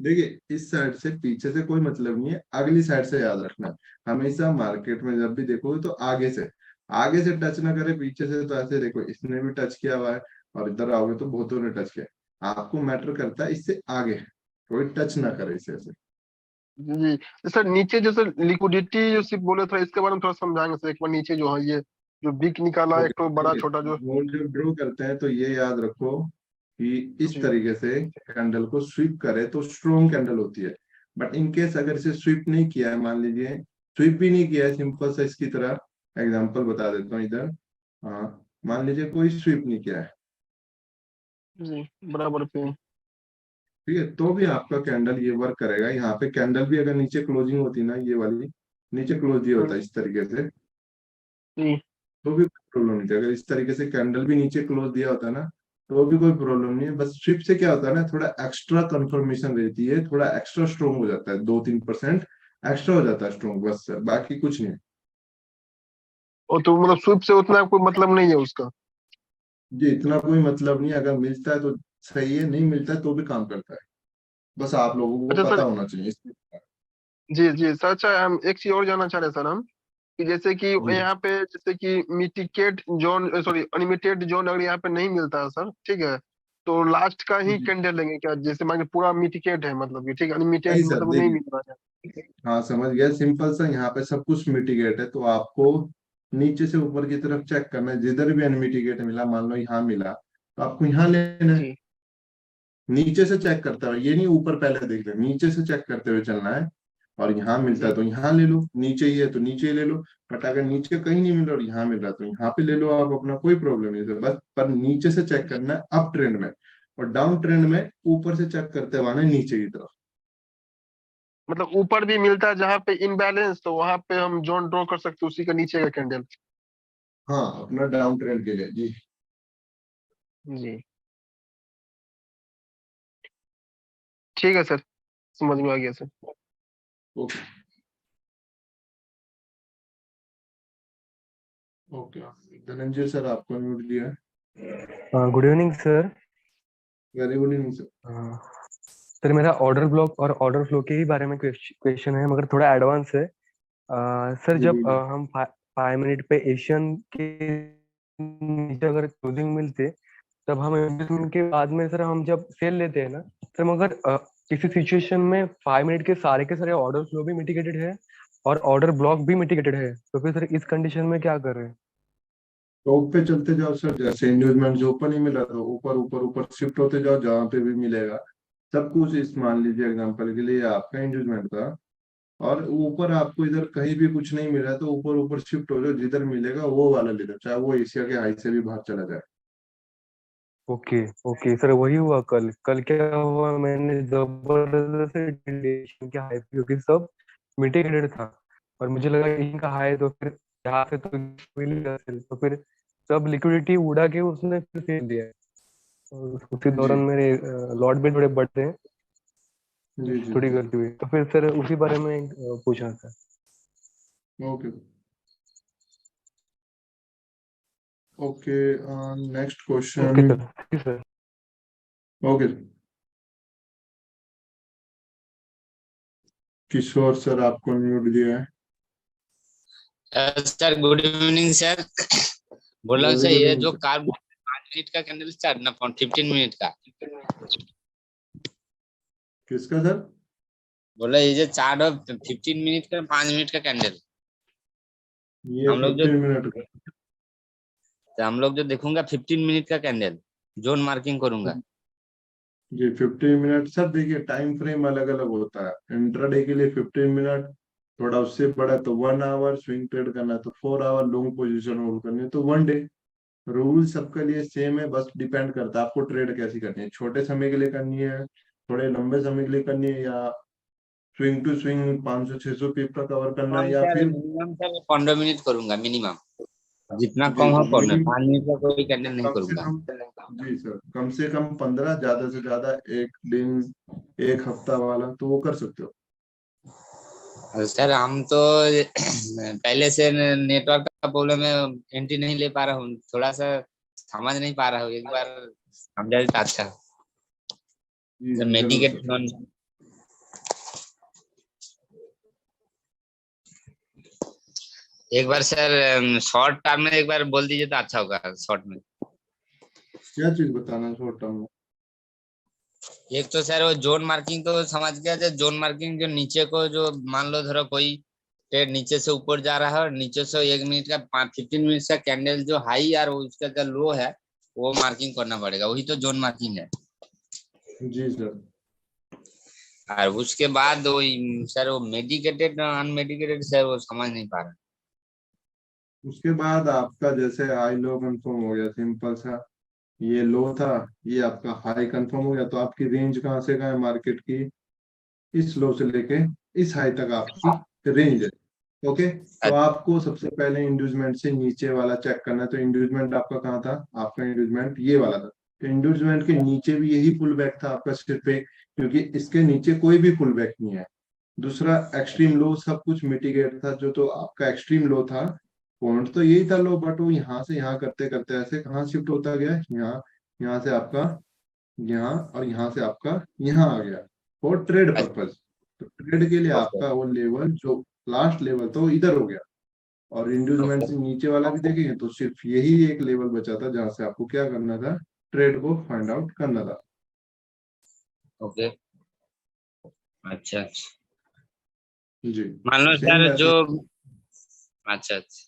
[SPEAKER 1] देखिए, इस साइड से पीछे से कोई मतलब नहीं है, अगली साइड से याद रखना। हमेशा मार्केट में जब भी देखोगे तो आगे से टच ना करे, पीछे से। तो ऐसे देखो, इसने भी टच किया हुआ है और इधर आओगे तो बहुतों ने टच किया। आपको मैटर करता है इससे आगे कोई टच ना करे इसे ऐसे।
[SPEAKER 6] जी तो सर नीचे जो सर लिक्विडिटी जो सिर्फ बोले थोड़ा इसके बारे में थोड़ा समझाएंगे सर एक बार। नीचे जो है ये जो बिग निकाला है, एक तो बड़ा
[SPEAKER 1] ओके,
[SPEAKER 6] छोटा जो।
[SPEAKER 1] वो जब ड्रॉ करते हैं तो ये याद रखो कि इस
[SPEAKER 6] जी
[SPEAKER 1] तरीके से कैंडल को स्वीप करे तो स्ट्रॉन्ग कैंडल होती है। बट इन केस अगर इसे स्वीप नहीं किया है, मान लीजिए स्वीप भी नहीं किया है, सिंपल सा इसकी तरह एग्जांपल बता देता हूँ इधर। हाँ, मान लीजिए कोई स्वीप नहीं किया है,
[SPEAKER 6] जी बराबर पे।
[SPEAKER 1] ठीक है, तो भी आपका कैंडल ये वर्क करेगा। यहाँ पे कैंडल भी अगर नीचे क्लोजिंग होती ना, ये वाली नीचे क्लोज दिया होता है इस तरीके से,
[SPEAKER 6] जी
[SPEAKER 1] तो भी कोई प्रॉब्लम नहीं थी। अगर इस तरीके से कैंडल भी नीचे क्लोज दिया होता ना, तो भी कोई प्रॉब्लम नहीं है। बस स्ट्रिप से क्या होता है ना, थोड़ा एक्स्ट्रा कंफर्मेशन रहती है, थोड़ा एक्स्ट्रा स्ट्रॉन्ग हो जाता है, 2-3% एक्स्ट्रा हो जाता है स्ट्रॉन्ग, बस सर, बाकी कुछ नहीं।
[SPEAKER 6] और तो मतलब स्विप से उतना कोई मतलब नहीं है उसका।
[SPEAKER 1] जी, इतना कोई मतलब नहीं है। अगर मिलता है तो सही है, नहीं मिलता है तो भी काम करता है। बस आप लोगों को
[SPEAKER 6] अच्छा
[SPEAKER 1] पता
[SPEAKER 6] सर।
[SPEAKER 1] होना चाहिए
[SPEAKER 6] जी जी सर। अच्छा हम एक चीज और जानना चाह रहे हैं सर हम, कि जैसे कि
[SPEAKER 1] जी।
[SPEAKER 6] यहाँ पे जैसे कि mitigate zone, sorry unlimited zone अगर यहाँ पे नहीं मिलता है सर, ठीक है, तो लास्ट का ही
[SPEAKER 1] जी।
[SPEAKER 6] कैंडल लेंगे क्या? जैसे मान के पूरा मिटिकेट है, मतलब कि ठीक है, अनलिमिटेड
[SPEAKER 1] नहीं सर,
[SPEAKER 6] मतलब नहीं
[SPEAKER 1] देखिए,
[SPEAKER 6] मिल रहा है।
[SPEAKER 1] हाँ समझ गया, सिंपल सा यहाँ पे सब कुछ मिटिगेट है, तो आपको नीचे से ऊपर की तरफ चेक करना है, जिधर भी अनमिटिगेट मिला, मान लो यहाँ मिला तो आपको यहाँ लेना है।
[SPEAKER 6] जी
[SPEAKER 1] नीचे से चेक करता है, ये नहीं ऊपर पहले देख ले, नीचे से चेक करते हुए चलना है। और यहाँ मिलता है
[SPEAKER 6] जी
[SPEAKER 1] तो यहाँ ले लो, नीचे ही है तो नीचे ही ले लो। बट अगर नीचे कहीं नहीं मिल रहा और यहाँ मिल रहा है तो यहाँ पे ले लो आप, अपना कोई प्रॉब्लम नहीं है। बस पर नीचे से चेक करना है अप ट्रेंड में, और डाउन ट्रेंड में ऊपर से चेक करते हुए आना है नीचे की तरफ।
[SPEAKER 6] मतलब ऊपर भी मिलता है जहाँ पे इनबैलेंस, तो वहां पे हम जोन ड्रॉ कर सकते हैं उसी का नीचे का कैंडल।
[SPEAKER 1] हाँ, अपना डाउन ट्रेंड के लिए जी।
[SPEAKER 6] जी ठीक है सर, समझ में आ गया sir.
[SPEAKER 1] Okay okay, Dhananjay sir आपको म्यूट दिया है।
[SPEAKER 7] Good evening sir.
[SPEAKER 1] Very good evening sir.
[SPEAKER 7] Sir मेरा ऑर्डर ब्लॉक और ऑर्डर फ्लो के ही बारे में क्वेश्चन है, मगर थोड़ा एडवांस है। सर
[SPEAKER 1] जी
[SPEAKER 7] जब
[SPEAKER 1] बोलिए।
[SPEAKER 7] हम 5 मिनट पे एशियन के नीचे अगर क्लोजिंग मिलते, तब हम इन्वेस्टमेंट के बाद में सर हम जब सेल लेते हैं ना सर, मगर किसी सिचुएशन में 5 मिनट के सारे ऑर्डर फ्लो भी मिटिगेटेड है और ऑर्डर ब्लॉक भी मिटिगेटेड है, तो फिर सर इस कंडीशन में क्या कर रहे हैं?
[SPEAKER 1] टॉप पे चलते जाओ सर, जैसे इंड्यूसमेंट जो ऊपर नहीं मिला तो ऊपर ऊपर ऊपर शिफ्ट होते जाओ, जहां पे भी मिलेगा सब कुछ। इस मान लीजिए एग्जांपल के लिए आपका इंड्यूसमेंट था और ऊपर आपको इधर कहीं भी कुछ नहीं मिला तो ऊपर ऊपर शिफ्ट हो जाओ, जिधर मिलेगा वो वाला ले लो, चाहे वो एशिया के हाई से भी बाहर चला जाए।
[SPEAKER 7] ओके ओके सर, वही हुआ कल। कल क्या हुआ, मैंने जबरदस्त डेविएशन के हाई, क्योंकि सब मिटिगेटेड था और मुझे लगा इनका हाई तो फिर यहाँ से तो मिलेगा सेल, तो फिर सब लिक्विडिटी उड़ा के उसने फिर सेल दिया। और उसी
[SPEAKER 1] जी
[SPEAKER 7] दौरान मेरे लॉट भी थोड़े बढ़ते हैं,
[SPEAKER 1] जी जी
[SPEAKER 7] थोड़ी
[SPEAKER 1] जी।
[SPEAKER 7] गलती हुई, तो फिर सर उसी बारे में पूछना था।
[SPEAKER 1] Okay okay, next
[SPEAKER 7] okay
[SPEAKER 1] question.
[SPEAKER 7] Sir, thank you sir.
[SPEAKER 1] Okay, Kishore sir आपको म्यूट दिया है।
[SPEAKER 8] Sir good evening sir. बोला
[SPEAKER 1] वेरी
[SPEAKER 8] सर
[SPEAKER 1] गुड
[SPEAKER 8] ये
[SPEAKER 1] इवनिंग
[SPEAKER 8] जो
[SPEAKER 1] सर।
[SPEAKER 8] कार 5 मिनट का कैंडल स्टार्ट ना 15 मिनट का,
[SPEAKER 1] किसका सर?
[SPEAKER 8] बोला ये जो चार्ट और 15 मिनट का 5 मिनट का कैंडल,
[SPEAKER 1] ये
[SPEAKER 8] हम लोग जो
[SPEAKER 1] 15 मिनट का।
[SPEAKER 8] हम लोग जो देखूंगा 15 मिनट का कैंडल जोन मार्किंग करूंगा।
[SPEAKER 1] जी 15 मिनट सर, देखिए टाइम फ्रेम अलग अलग होता है। इंट्राडे के लिए 15 मिनट, थोड़ा उससे बड़ा तो 1 आवर, स्विंग ट्रेड करना है तो 4 आवर, लॉन्ग पोजीशन होल्ड करनी है तो 1 डे। रूल सबके लिए सेम है, बस डिपेंड करता है आपको ट्रेड कैसी करनी है, छोटे समय के लिए करनी है, थोड़े लंबे समय के लिए करनी है, या स्विंग टू स्विंग 500-600 पिप का कवर करना है,
[SPEAKER 8] मिनिमम
[SPEAKER 1] या
[SPEAKER 8] सर
[SPEAKER 1] फिर
[SPEAKER 8] मिनिमम सर 15 मिनट करूंगा मिनिमम, जितना
[SPEAKER 1] जी
[SPEAKER 8] कम हो
[SPEAKER 1] तो
[SPEAKER 8] 5 मिनट का कोई कैंडल नहीं
[SPEAKER 1] कम से
[SPEAKER 8] करूंगा।
[SPEAKER 1] कम, जी सर कम से कम 15, ज्यादा से ज्यादा एक दिन, एक हफ्ता वाला तो वो कर सकते हो।
[SPEAKER 8] और सर हम तो पहले से नेटवर्क का प्रॉब्लम है, एंट्री नहीं ले पा रहा हूँ, थोड़ा सा समझ नहीं पा रहा हूँ, एक बार समझा देता अच्छा।
[SPEAKER 1] जी
[SPEAKER 8] जब
[SPEAKER 1] जी जरूर
[SPEAKER 8] मेडिकेट
[SPEAKER 1] सर।
[SPEAKER 8] एक बार सर शॉर्ट टर्म में एक बार बोल दीजिए तो अच्छा होगा शॉर्ट में।
[SPEAKER 1] क्या चीज बताना शॉर्ट टर्म में?
[SPEAKER 8] एक तो सर वो जोन मार्किंग तो समझ गया था, जोन मार्किंग जो नीचे को जो मान लो धरो कोई ट्रेड नीचे से ऊपर जा रहा है और नीचे से 1 मिनट का 15 मिनट का कैंडल जो हाई और उसका जो लो है वो मार्किंग करना पड़ेगा, वही तो जोन मार्किंग है।
[SPEAKER 1] जी सर।
[SPEAKER 8] और उसके बाद वो सर वो मेडिकेटेड अनमेडिकेटेड सर वो समझ नहीं पा रहा।
[SPEAKER 1] उसके बाद आपका जैसे हाई लो कंफर्म हो गया, सिंपल सा, ये लो था, ये आपका हाई कंफर्म हो गया, तो आपकी रेंज कहाँ से कहाँ है मार्केट की? इस लो से लेके इस हाई तक आपकी रेंज है। ओके, तो आपको सबसे पहले इंड्यूसमेंट से नीचे वाला चेक करना है। तो इंड्यूसमेंट आपका कहाँ था? आपका इंड्यूसमेंट ये वाला था। तो इंड्यूसमेंट के नीचे भी यही पुल बैक था आपका सिर्फ एक, क्योंकि इसके नीचे कोई भी पुल बैक नहीं है। दूसरा एक्सट्रीम लो, सब कुछ मिटिगेट था जो, तो आपका एक्सट्रीम लो था, पॉइंट तो यही था लो, बट वो यहाँ से यहाँ करते करते ऐसे कहाँ शिफ्ट होता गया, यहाँ, यहाँ से आपका यहाँ, और यहाँ से आपका यहाँ आ गया फॉर ट्रेड पर्पज। तो ट्रेड के लिए
[SPEAKER 8] ओके
[SPEAKER 1] आपका वो लेवल जो लास्ट लेवल था वो इधर हो गया। और इंड्यूसमेंट
[SPEAKER 8] ओके
[SPEAKER 1] से नीचे वाला भी देखेंगे तो सिर्फ यही एक लेवल बचा था जहां से आपको क्या करना था, ट्रेड को फाइंड आउट करना था।
[SPEAKER 8] ओके अच्छा।
[SPEAKER 1] जी
[SPEAKER 8] मान लो
[SPEAKER 1] सेम
[SPEAKER 8] सर
[SPEAKER 1] वैसे
[SPEAKER 8] जो
[SPEAKER 1] ही।
[SPEAKER 8] अच्छा अच्छा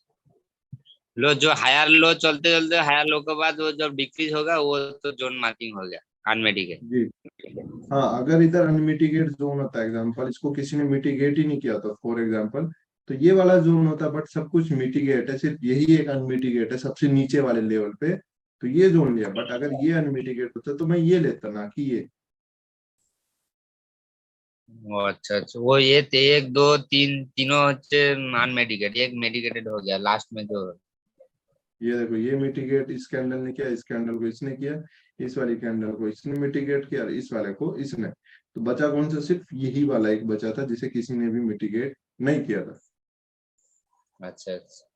[SPEAKER 8] लो जो हायर लो चलते चलते हायर लो के बाद वो जब डिक्रीज होगा वो तो जोन मार्किंग हो गया अनमिटिगेट।
[SPEAKER 1] जी हाँ, अगर इधर अनमिटिगेट जोन होता है, एग्जांपल इसको किसी ने मिटिगेट ही नहीं किया था फॉर एग्जांपल, तो ये वाला जोन होता है, बट सब कुछ मिटिगेट है, सिर्फ यही एक अनमिटिगेट है सबसे नीचे वाले लेवल पे, तो ये जोन लिया। बट अगर ये अनमिटिगेट होता तो मैं ये लेता, ना कि ये।
[SPEAKER 8] वो अच्छा अच्छा, वो ये एक दो तीन तीनों नॉन मेडिकेट, एक मेडिकेटेड हो गया लास्ट में जो।
[SPEAKER 1] ये देखो, ये मिटिगेट इस कैंडल ने किया, इस कैंडल को इसने किया, इस वाली कैंडल को इसने मिटिगेट किया, इस वाले को इसने। तो बचा कौन सा? सिर्फ यही वाला एक बचा था जिसे किसी ने भी मिटिगेट नहीं किया था।
[SPEAKER 8] अच्छा अच्छा,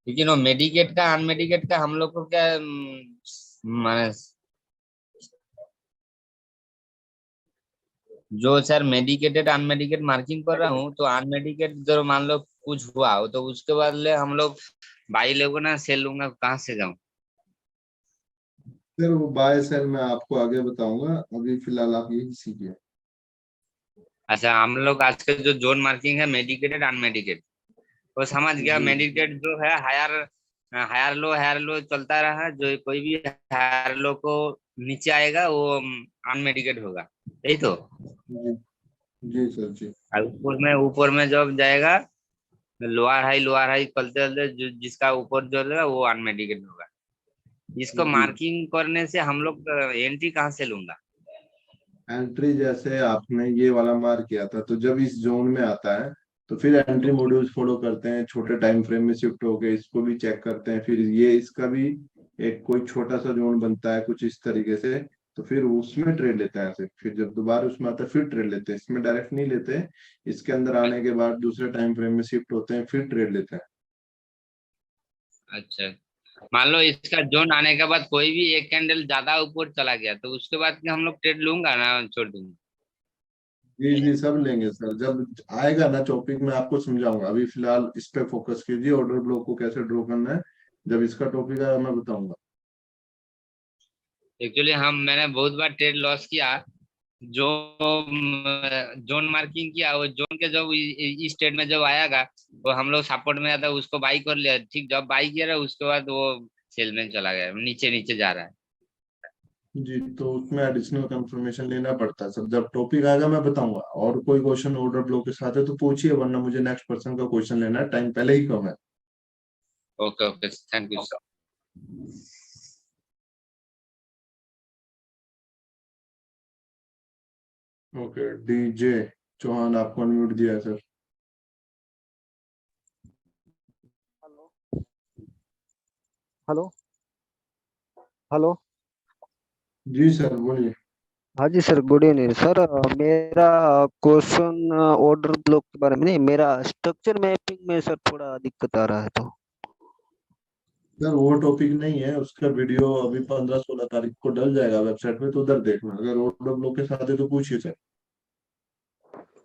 [SPEAKER 8] लेकिन वो मेडिकेट का अनमेडिकेट का हम लोग को क्या माने, जो सर मेडिकेटेड अनमेडिकेट मार्किंग कर रहा हूँ, तो अनमेडिकेट जो मान लो कुछ हुआ हो तो उसके बदले हम लोग बाई लोगों ना सेल लूंगा, कहाँ से जाऊं?
[SPEAKER 1] फिर वो बाय सेल मैं आपको आगे बताऊंगा, अभी फिलहाल आप यही सीखिए।
[SPEAKER 8] अच्छा, हम लोग आज के जो जोन मार्किंग है मेडिकेटेड अनमेडिकेट, वो समझ गया।
[SPEAKER 1] जी
[SPEAKER 8] मेडिकेट जो है हायर हायर लो चलता रहा, जो कोई भी हायर लो को नीचे आएगा वो अनमेडिकेट होगा, यही तो।
[SPEAKER 1] जी जी सर जी।
[SPEAKER 8] और ऊपर में जब जाएगा लोअर हाई चलते चलते जिसका ऊपर जो रहेगा वो अनमेडिकेट होगा। इसको
[SPEAKER 1] जी
[SPEAKER 8] मार्किंग करने से हम लोग एंट्री कहाँ से लूंगा?
[SPEAKER 1] एंट्री जैसे आपने ये वाला मार्क किया था, तो जब इस जोन में आता है तो फिर एंट्री मॉड्यूल्स फॉलो करते हैं, छोटे टाइम फ्रेम में शिफ्ट होके इसको भी चेक करते हैं, फिर ये इसका भी एक कोई छोटा सा जोन बनता है कुछ इस तरीके से, तो फिर उसमें ट्रेड लेते हैं ऐसे, फिर जब दोबारा उसमें आता है फिर ट्रेड लेते हैं, इसमें डायरेक्ट नहीं लेते, इसके अंदर आने के बाद दूसरे टाइम फ्रेम में शिफ्ट होते हैं फिर ट्रेड लेते हैं।
[SPEAKER 8] अच्छा, मान लो इसका जोन आने के बाद कोई भी एक कैंडल ज्यादा ऊपर चला गया तो उसके बाद क्या हम लोग ट्रेड लूंगा ना छोड़ दूंगा?
[SPEAKER 1] जी जी सब लेंगे सर, जब आएगा ना टॉपिक में आपको समझाऊंगा, अभी फिलहाल इस पे फोकस कीजिए, ऑर्डर ब्लॉक को कैसे ड्रॉ करना है, जब इसका टॉपिक आया मैं बताऊंगा।
[SPEAKER 8] एक्चुअली मैंने बहुत बार ट्रेड लॉस किया, जो जोन मार्किंग किया वो जोन के जब इस ट्रेड में जब आएगा वो हम लोग सपोर्ट में आता है, उसको बाई कर लिया, ठीक जब बाई किया रहा उसके बाद वो सेल में चला गया, नीचे नीचे जा रहा है।
[SPEAKER 1] जी, तो उसमें एडिशनल कंफर्मेशन लेना पड़ता है सर, जब टॉपिक आएगा मैं बताऊंगा। और कोई क्वेश्चन ऑर्डर ब्लॉक के साथ है तो पूछिए, वरना मुझे नेक्स्ट पर्सन का क्वेश्चन लेना है, टाइम पहले ही कम है।
[SPEAKER 8] Okay okay, thank you sir.
[SPEAKER 1] Okay, DJ Chauhan आपको अनम्यूट दिया है सर।
[SPEAKER 9] Hello hello.
[SPEAKER 1] जी सर बोलिए।
[SPEAKER 9] हाँ जी सर, गुड इवनिंग सर। मेरा क्वेश्चन ऑर्डर ब्लॉक के बारे में नहीं, मेरा स्ट्रक्चर मैपिंग में सर थोड़ा दिक्कत आ रहा है। तो
[SPEAKER 1] सर वो टॉपिक नहीं है, उसका वीडियो अभी 15-16 तारीख को डल जाएगा वेबसाइट पे, तो उधर देखना। अगर ऑर्डर ब्लॉक के साथ है तो पूछिए सर।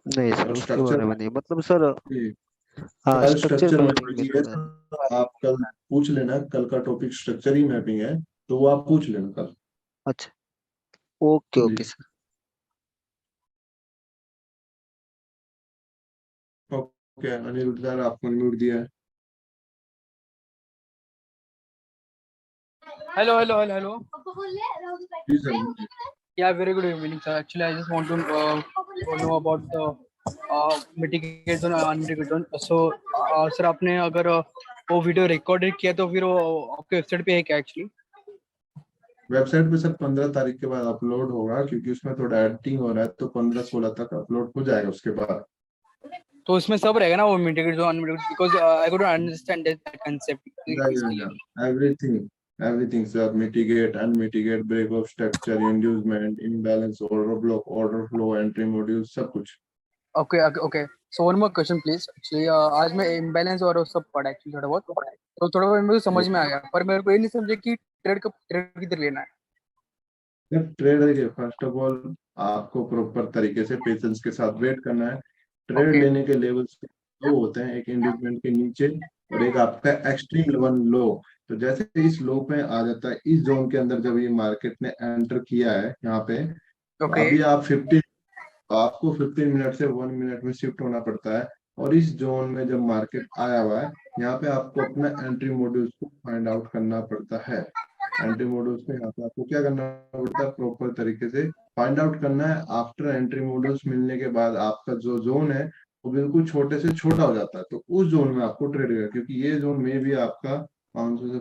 [SPEAKER 9] नहीं सर,
[SPEAKER 1] और
[SPEAKER 9] उसके
[SPEAKER 1] स्ट्रक्चर,
[SPEAKER 9] बारे में नहीं, मतलब सर। हाँ,
[SPEAKER 1] कल
[SPEAKER 9] स्ट्रक्चर
[SPEAKER 1] स्ट्रक्चर
[SPEAKER 9] मैपिंग में
[SPEAKER 1] मैपिंग है,
[SPEAKER 9] थोड़ा है।
[SPEAKER 1] तो आप कल पूछ लेना, कल का टॉपिक स्ट्रक्चर ही मैपिंग है, तो वो आप पूछ लेना कल।
[SPEAKER 9] अच्छा, ओके
[SPEAKER 1] जी
[SPEAKER 9] okay sir.
[SPEAKER 1] Okay, Anirudh sir आपको म्यूट दिया है।
[SPEAKER 10] Hello, hello, hello, hello.
[SPEAKER 1] जी सर बोलिए।
[SPEAKER 10] Yeah, very good evening, sir. Actually, I just want to know about the mitigate zone, unmitigate zone. So, sir, आपने अगर वो वीडियो रिकॉर्डेड किया तो फिर वो आपके वेबसाइट पे है क्या एक्चुअली?
[SPEAKER 1] वेबसाइट पे सर 15 तारीख के बाद अपलोड होगा, क्योंकि उसमें थोड़ा एडिटिंग हो रहा है, तो 15-16 तक अपलोड हो जाएगा उसके बाद।
[SPEAKER 10] तो उसमें सब रहेगा ना वो mitigate zone unmitigate, because I could understand that concept इसलिए।
[SPEAKER 1] Everything sir, mitigate, unmitigate, break of structure, inducement, imbalance, order block, order flow, entry module, सब कुछ।
[SPEAKER 10] Okay okay, so one more question please. Actually आज मैं imbalance और वो सब पढ़ा actually थोड़ा बहुत, तो थोड़ा बहुत मुझे समझ में आ गया, पर मेरे को ये नहीं समझे कि ट्रेड किधर लेना है।
[SPEAKER 1] ट्रेड देखिए, फर्स्ट ऑफ ऑल आपको प्रॉपर तरीके से पेशेंस के साथ वेट करना है। ट्रेड
[SPEAKER 10] ओके
[SPEAKER 1] लेने के लेवल्स दो होते हैं, एक इंड्यूसमेंट के नीचे और एक आपका एक्सट्रीम लेवल लो। तो जैसे इस लो पे आ जाता है, इस जोन के अंदर जब ये मार्केट ने एंटर किया है यहाँ पे, तो
[SPEAKER 10] ओके
[SPEAKER 1] अभी आप 15 आपको 15 मिनट से 1 मिनट में शिफ्ट होना पड़ता है, और इस जोन में जब मार्केट आया हुआ है, यहाँ पे आपको अपना एंट्री मॉड्यूल्स को फाइंड आउट करना पड़ता है। एंट्री मॉड्यूल्स में यहाँ पे आपको क्या करना पड़ता है, प्रॉपर तरीके से फाइंड आउट करना है। आफ्टर एंट्री मॉड्यूल्स मिलने के बाद आपका जो जोन है वो बिल्कुल छोटे से छोटा हो जाता है, तो उस जोन में आपको ट्रेड करना, क्योंकि ये जोन में भी आपका 500 से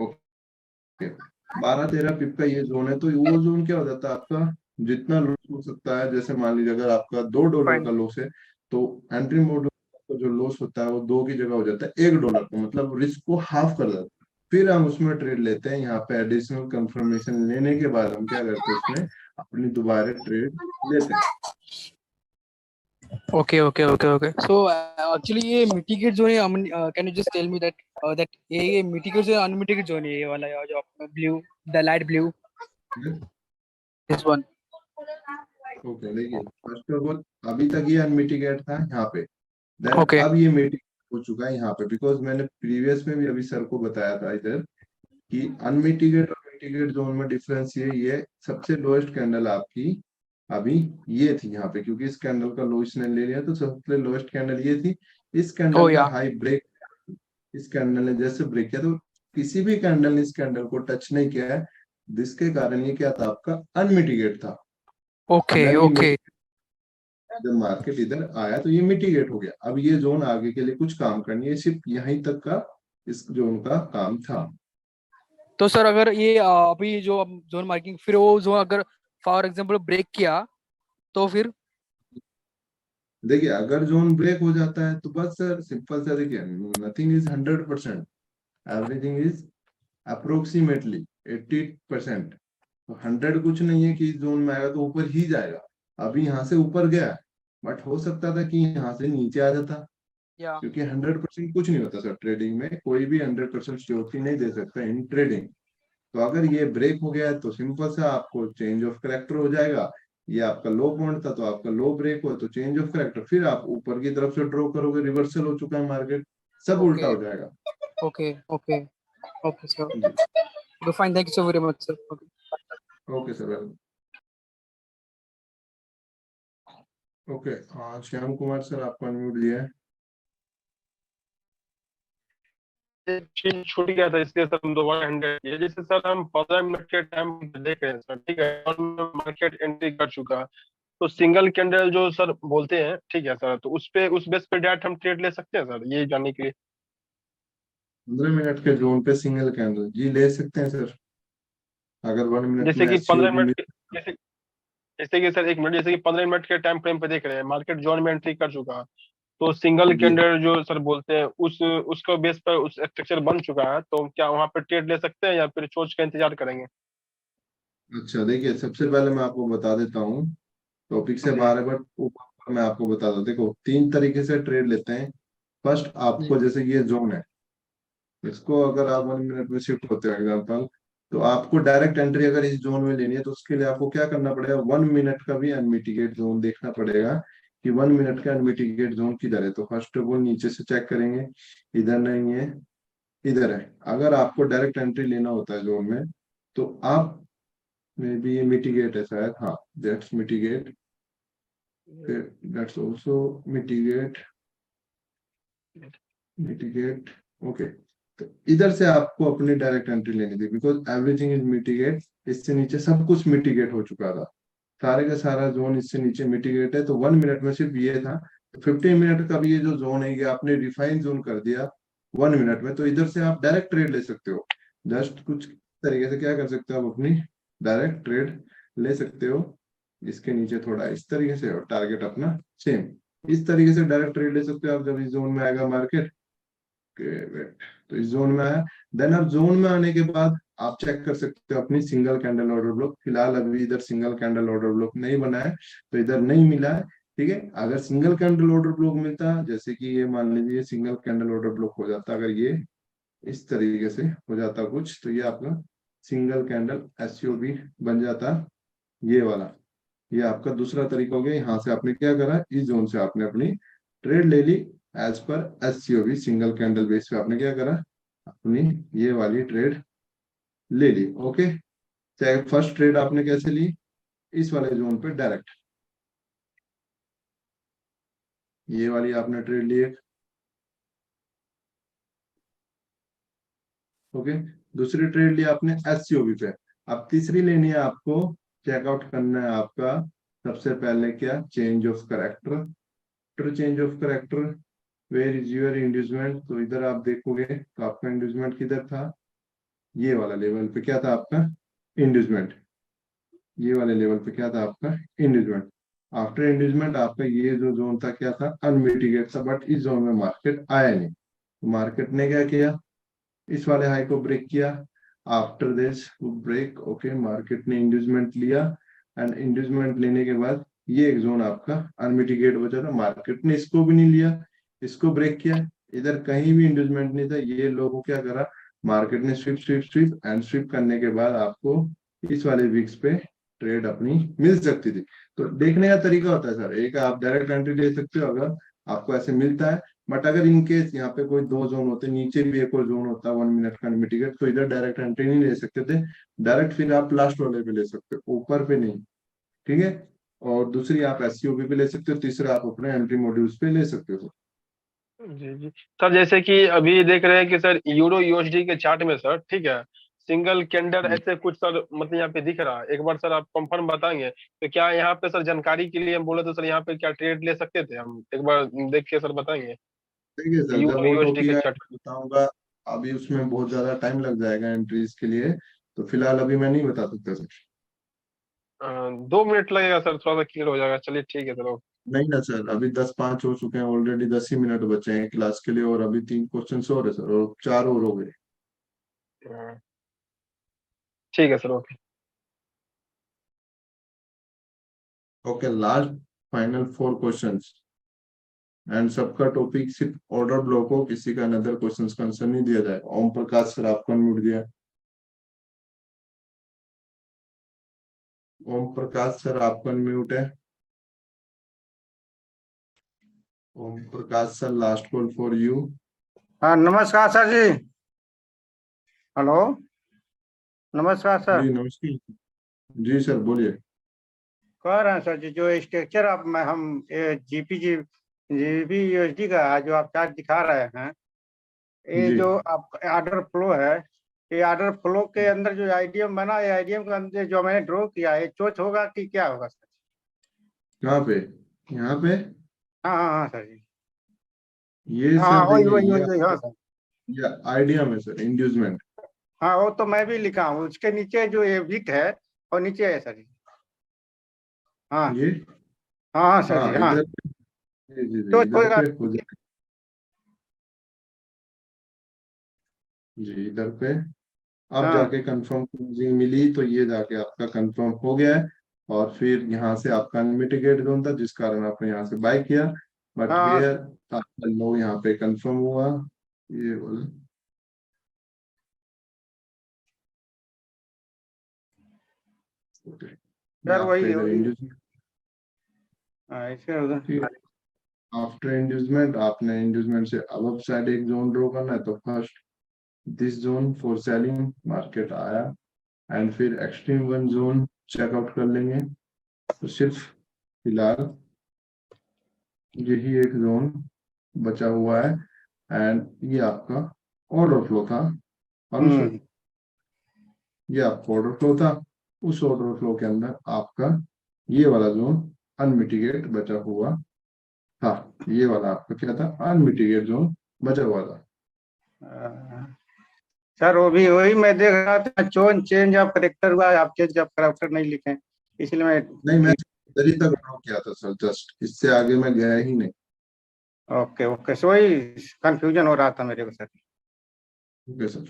[SPEAKER 1] ओके 12-13 पिप का ये जोन है, तो वो जोन क्या हो जाता है आपका, जितना लॉस हो सकता है, जैसे मान लीजिए अगर आपका $2 का लॉस है, तो एंट्री मॉड्यूल का जो लॉस होता है वो 2 की जगह हो जाता है $1 का, मतलब रिस्क को हाफ कर देता है। फिर हम उसमें ट्रेड लेते हैं। यहाँ पे एडिशनल कंफर्मेशन लेने के बाद हम क्या करते हैं, उसमें अपनी दोबारा ट्रेड लेते हैं।
[SPEAKER 10] Okay, okay, okay, okay. So actually ये mitigate zone है, can you just tell me that that ये mitigate zone unmitigate zone है, ये वाला जो blue, the light blue, this one.
[SPEAKER 1] Okay, देखिए फर्स्ट ऑफ ऑल अभी तक ये अनमिटिगेट था यहाँ पे, देन
[SPEAKER 10] Okay.
[SPEAKER 1] अब ये मिटिगेट हो चुका है यहाँ पे, बिकॉज मैंने प्रीवियस में भी अभी सर को बताया था इधर कि अनमिटिगेट और मिटिगेट जोन में डिफरेंस ये सबसे लोएस्ट कैंडल आपकी अभी ये थी यहाँ पे, क्योंकि इस कैंडल का लो इसने ले लिया, तो सबसे लोएस्ट कैंडल ये थी। इस
[SPEAKER 10] Oh
[SPEAKER 1] कैंडल का
[SPEAKER 10] yeah.
[SPEAKER 1] हाई ब्रेक, इस कैंडल ने जैसे ब्रेक किया, तो किसी भी कैंडल ने इस कैंडल को टच नहीं किया है, जिसके कारण ये क्या था, आपका अनमिटिगेट था।
[SPEAKER 10] Okay,
[SPEAKER 1] देन ये
[SPEAKER 10] okay.
[SPEAKER 1] जब मार्केट इधर आया तो ये मिटिगेट हो गया। अब ये जोन आगे के लिए कुछ काम करनी है, सिर्फ यहीं तक का इस जोन का काम था।
[SPEAKER 10] तो सर अगर ये अभी जो जोन मार्किंग फिर वो जोन अगर फॉर एग्जांपल ब्रेक किया तो फिर
[SPEAKER 1] देखिए अगर जोन ब्रेक हो जाता है तो बस सर सिंपल सा, देखिए nothing is 100%, everything is approximately 80%। तो 100 कुछ नहीं है कि इस जोन में आएगा तो ऊपर ही जाएगा। अभी यहाँ से ऊपर गया, बट हो सकता था कि यहाँ से नीचे आ जाता,
[SPEAKER 10] या
[SPEAKER 1] क्योंकि 100% कुछ नहीं होता सर। ट्रेडिंग में कोई भी 100% श्योरिटी नहीं दे सकता इन ट्रेडिंग। तो अगर ये ब्रेक हो गया है तो सिंपल सा आपको चेंज ऑफ करेक्टर हो जाएगा। ये आपका लो पॉइंट था, तो आपका लो ब्रेक हो तो चेंज ऑफ करेक्टर, फिर आप ऊपर की तरफ से ड्रॉ करोगे, रिवर्सल हो चुका है मार्केट, सब उल्टा
[SPEAKER 10] ओके
[SPEAKER 1] हो जाएगा।
[SPEAKER 10] ओके ओके ओके सर,
[SPEAKER 1] जी
[SPEAKER 10] okay fine, thank you so very much sir. Okay
[SPEAKER 1] okay sir. Okay, Shyam Kumar sir आपको अनम्यूट दिया है।
[SPEAKER 6] एक चीज छूट गया था, इसलिए सर हम दोबारा 100 ये, जैसे सर हम 15 मिनट के टाइम देख रहे हैं सर, ठीक है, और मार्केट एंट्री कर चुका, तो सिंगल कैंडल जो सर बोलते हैं, ठीक है सर, तो उस बेस पे डायरेक्ट हम ट्रेड ले सकते हैं सर, ये जानने के लिए।
[SPEAKER 1] 15 मिनट के जोन पे सिंगल कैंडल जी ले सकते हैं सर, अगर 1 मिनट
[SPEAKER 6] जैसे
[SPEAKER 1] में
[SPEAKER 6] कि 15
[SPEAKER 1] SCOB
[SPEAKER 6] मिनट जैसे जैसे कि सर 1 मिनट, जैसे कि 15 मिनट के टाइम फ्रेम पे देख रहे हैं, मार्केट जोन में एंट्री कर चुका, तो सिंगल
[SPEAKER 1] जी।
[SPEAKER 6] कैंडल जो सर बोलते हैं उसका बेस पर उस स्ट्रक्चर बन चुका है, तो क्या वहां पर ट्रेड ले सकते हैं या फिर सोच का इंतजार करेंगे?
[SPEAKER 1] अच्छा, देखिए सबसे पहले मैं आपको बता देता हूँ, टॉपिक से
[SPEAKER 6] जी
[SPEAKER 1] बाहर है बट ऊपर मैं आपको बता दूं। देखो 3 तरीके से ट्रेड लेते हैं। फर्स्ट आपको,
[SPEAKER 10] जी
[SPEAKER 1] जैसे ये जोन है, इसको अगर आप 1 मिनट में शिफ्ट होते हो एग्जाम्पल, तो आपको डायरेक्ट एंट्री अगर इस जोन में लेनी है तो उसके लिए आपको क्या करना पड़ेगा, 1 मिनट का भी अनमिटिगेट जोन देखना पड़ेगा कि 1 मिनट का अनमिटिगेट जोन किधर है। तो फर्स्ट ऑफ ऑल नीचे से चेक करेंगे, इधर नहीं है, इधर है। अगर आपको डायरेक्ट एंट्री लेना होता है जोन में, तो आप मे बी ये मिटिगेट है शायद, हाँ that's mitigate, that's also mitigate, mitigate, okay. तो इधर से आपको अपनी डायरेक्ट एंट्री लेनी थी, बिकॉज एवरीथिंग इज मिटिगेट। इससे नीचे सब कुछ मिटिगेट हो चुका था, सारे का सारा जोन इससे नीचे मिटिगेट है। तो 1 मिनट में सिर्फ ये था। 15 मिनट का भी ये जो जोन है, ये आपने रिफाइन जोन कर दिया 1 मिनट में, तो इधर से आप डायरेक्ट ट्रेड ले सकते हो। जस्ट कुछ तरीके से क्या कर सकते हो, आप अपनी डायरेक्ट ट्रेड ले सकते हो। इसके नीचे थोड़ा इस तरीके से, और टारगेट अपना सेम इस तरीके से डायरेक्ट ट्रेड ले सकते हो आप, जब इस जोन में आएगा मार्केट। तो इस जोन में आया, देन अब जोन में आने के बाद आप चेक कर सकते हो अपनी सिंगल कैंडल ऑर्डर ब्लॉक। फिलहाल अभी इधर सिंगल कैंडल ऑर्डर ब्लॉक नहीं बना है, तो इधर नहीं मिला है, ठीक है। अगर सिंगल कैंडल ऑर्डर ब्लॉक मिलता, जैसे कि ये मान लीजिए सिंगल कैंडल ऑर्डर ब्लॉक हो जाता, अगर ये इस तरीके से हो जाता कुछ, तो ये आपका सिंगल कैंडल SCOB बन जाता, ये वाला। ये आपका दूसरा तरीका हो गया। यहाँ से आपने क्या करा, इस जोन से आपने अपनी ट्रेड ले ली एज पर SCOB, सिंगल कैंडल बेस पे आपने क्या करा, अपनी ये वाली ट्रेड ले ली। ओके, चाहे फर्स्ट ट्रेड आपने कैसे ली, इस वाले जोन पे डायरेक्ट। ये वाली आपने ट्रेड ली एक, ओके। दूसरी ट्रेड ली आपने एससीओबी पे। अब तीसरी लेनी है आपको, चेकआउट करना है आपका सबसे पहले क्या, change of character. Change of character, where is your inducement. तो इधर आप देखोगे तो आपका इंड्यूसमेंट किधर था, ये वाला लेवल पे क्या था आपका इंड्यूसमेंट, ये वाले लेवल पे क्या था आपका इंड्यूसमेंट। आफ्टर इंड्यूसमेंट आपका ये जो जोन था क्या था, अनमिटिगेट था, बट इस जोन में मार्केट आया नहीं। तो मार्केट ने क्या किया, इस वाले हाई को ब्रेक किया। After this break, okay, market ने इंड्यूसमेंट लिया, एंड इंड्यूसमेंट लेने के बाद ये एक जोन आपका अनमिटिगेट बचा था, मार्केट ने इसको भी नहीं लिया, इसको ब्रेक किया, इधर कहीं भी इंड्यूसमेंट नहीं था। ये लोगों क्या करा, मार्केट ने sweep sweep sweep and sweep करने के बाद आपको इस वाले विक्स पे ट्रेड अपनी मिल सकती थी। तो देखने का तरीका होता है सर, एक आप डायरेक्ट एंट्री ले सकते हो अगर आपको ऐसे मिलता है, बट अगर इन केस यहाँ पे कोई दो जोन होते, नीचे भी एक और जोन होता है 1 मिनट का मिटिगेट, तो इधर डायरेक्ट एंट्री नहीं ले सकते थे, डायरेक्ट फिर आप लास्ट वाले पे ले सकते हो, ऊपर पे नहीं, ठीक है। और दूसरी आप एससीओबी पे ले सकते हो, तीसरा आप अपने एंट्री मॉड्यूल्स पे ले सकते हो।
[SPEAKER 6] जी जी सर, जैसे कि अभी देख रहे हैं कि सर यूरो यूएसडी के चार्ट में सर, ठीक है, सिंगल कैंडल ऐसे कुछ सर मतलब यहाँ पे दिख रहा है। एक बार सर आप कंफर्म बताएंगे तो क्या यहाँ पे सर जानकारी के लिए हम बोले तो सर यहाँ पे क्या ट्रेड ले सकते थे हम, एक बार देख के सर बताएंगे
[SPEAKER 1] ठीक है सर, जब
[SPEAKER 6] यूरो
[SPEAKER 1] ऑटो
[SPEAKER 6] यूएसडी के
[SPEAKER 1] किया
[SPEAKER 6] चार्ट।
[SPEAKER 1] बताऊंगा, अभी उसमें बहुत ज्यादा टाइम लग जाएगा एंट्रीज के लिए, तो फिलहाल अभी मैं नहीं बता सकता सर।
[SPEAKER 6] 2 मिनट लगेगा सर, थोड़ा सा क्लियर हो जाएगा। चलिए ठीक है सर।
[SPEAKER 1] नहीं ना सर, अभी 10:05 हो चुके हैं ऑलरेडी, 10 ही मिनट बचे हैं क्लास के लिए, और अभी 3 क्वेश्चन और है सर, और 4 और हो गए।
[SPEAKER 6] अ, ठीक है sir, okay.
[SPEAKER 1] Okay, last final 4 questions, and सबका टॉपिक सिर्फ ऑर्डर ब्लॉक हो, किसी का अनदर क्वेश्चंस का आंसर नहीं दिया जाए। ओम प्रकाश सर आपको अनम्यूट दिया। ओम प्रकाश सर आपको अनम्यूट है। Om Prakash sir, last call for you.
[SPEAKER 11] हाँ नमस्कार सर जी। हेलो, नमस्कार सर।
[SPEAKER 1] जी नमस्कार। जी सर बोलिए।
[SPEAKER 11] कह रहे हैं सर जी, जो स्ट्रक्चर आप में हम जीबी यूएसडी का जो आप चार्ट दिखा रहे हैं, ये
[SPEAKER 1] जी
[SPEAKER 11] जो आप ऑर्डर फ्लो है, ये ऑर्डर फ्लो के अंदर जो आईडीएम बना, ये आईडीएम के अंदर जो मैंने ड्रॉ किया है, चोच होगा कि क्या होगा सर?
[SPEAKER 1] कहाँ पे, यहाँ पे?
[SPEAKER 11] हाँ हाँ हाँ सर जी।
[SPEAKER 1] ये
[SPEAKER 11] हाँ
[SPEAKER 1] सर
[SPEAKER 11] वही
[SPEAKER 1] देखिए,
[SPEAKER 11] वही
[SPEAKER 1] ये
[SPEAKER 11] वही वही, हाँ सर।
[SPEAKER 1] ये आइडिया में सर इंड्यूसमेंट।
[SPEAKER 11] हाँ वो तो मैं भी लिखा हूँ, उसके नीचे जो ये विक है और नीचे है सर जी। हाँ
[SPEAKER 1] ये
[SPEAKER 11] हाँ हाँ सर
[SPEAKER 1] हाँ
[SPEAKER 11] जी, हाँ
[SPEAKER 1] इधर, जी जी जी,
[SPEAKER 11] चोच
[SPEAKER 1] इधर
[SPEAKER 11] होगा।
[SPEAKER 1] पे हो जाए, जी इधर पे अब
[SPEAKER 11] हाँ
[SPEAKER 1] जाके कंफर्म क्लोजिंग मिली, तो ये जाके आपका कंफर्म हो गया है। और फिर यहाँ से आपका अनमिटिगेट जोन था, जिस कारण आपने यहाँ से बाय किया, बट
[SPEAKER 11] हाँ
[SPEAKER 1] हियर आपका लो यहाँ पे कंफर्म हुआ, ये बोला। ये
[SPEAKER 11] सर
[SPEAKER 1] आपका
[SPEAKER 11] वही
[SPEAKER 1] इधर
[SPEAKER 11] वही।
[SPEAKER 1] इंड्यूसमेंट,
[SPEAKER 11] हाँ इसके उधर।
[SPEAKER 1] ठीक है। आफ्टर इंड्यूसमेंट आपने इंड्यूसमेंट से अब साइड एक जोन ड्रॉ करना है, तो first this zone for selling, market आया, एंड फिर एक्सट्रीम वन जोन चेकआउट कर लेंगे। तो सिर्फ फिलहाल यही एक जोन बचा हुआ है, एंड ये आपका ऑर्डर फ्लो था, और उस ये आपका ऑर्डर फ्लो था, उस ऑर्डर फ्लो के अंदर आपका ये वाला जोन अनमिटिगेट बचा हुआ था, ये वाला आपका क्या था, अनमिटिगेट जोन बचा हुआ था।
[SPEAKER 11] सर वो भी वही मैं देख रहा था, चोन चेंज ऑफ करेक्टर हुआ, आप चेंज ऑफ करेक्टर नहीं लिखे, इसलिए मैं।
[SPEAKER 1] नहीं, मैं इधर ही तक ड्रॉ किया था सर, जस्ट इससे आगे मैं गया ही नहीं।
[SPEAKER 11] ओके ओके, सो वही कंफ्यूजन हो रहा था मेरे को sir.
[SPEAKER 1] Okay sir.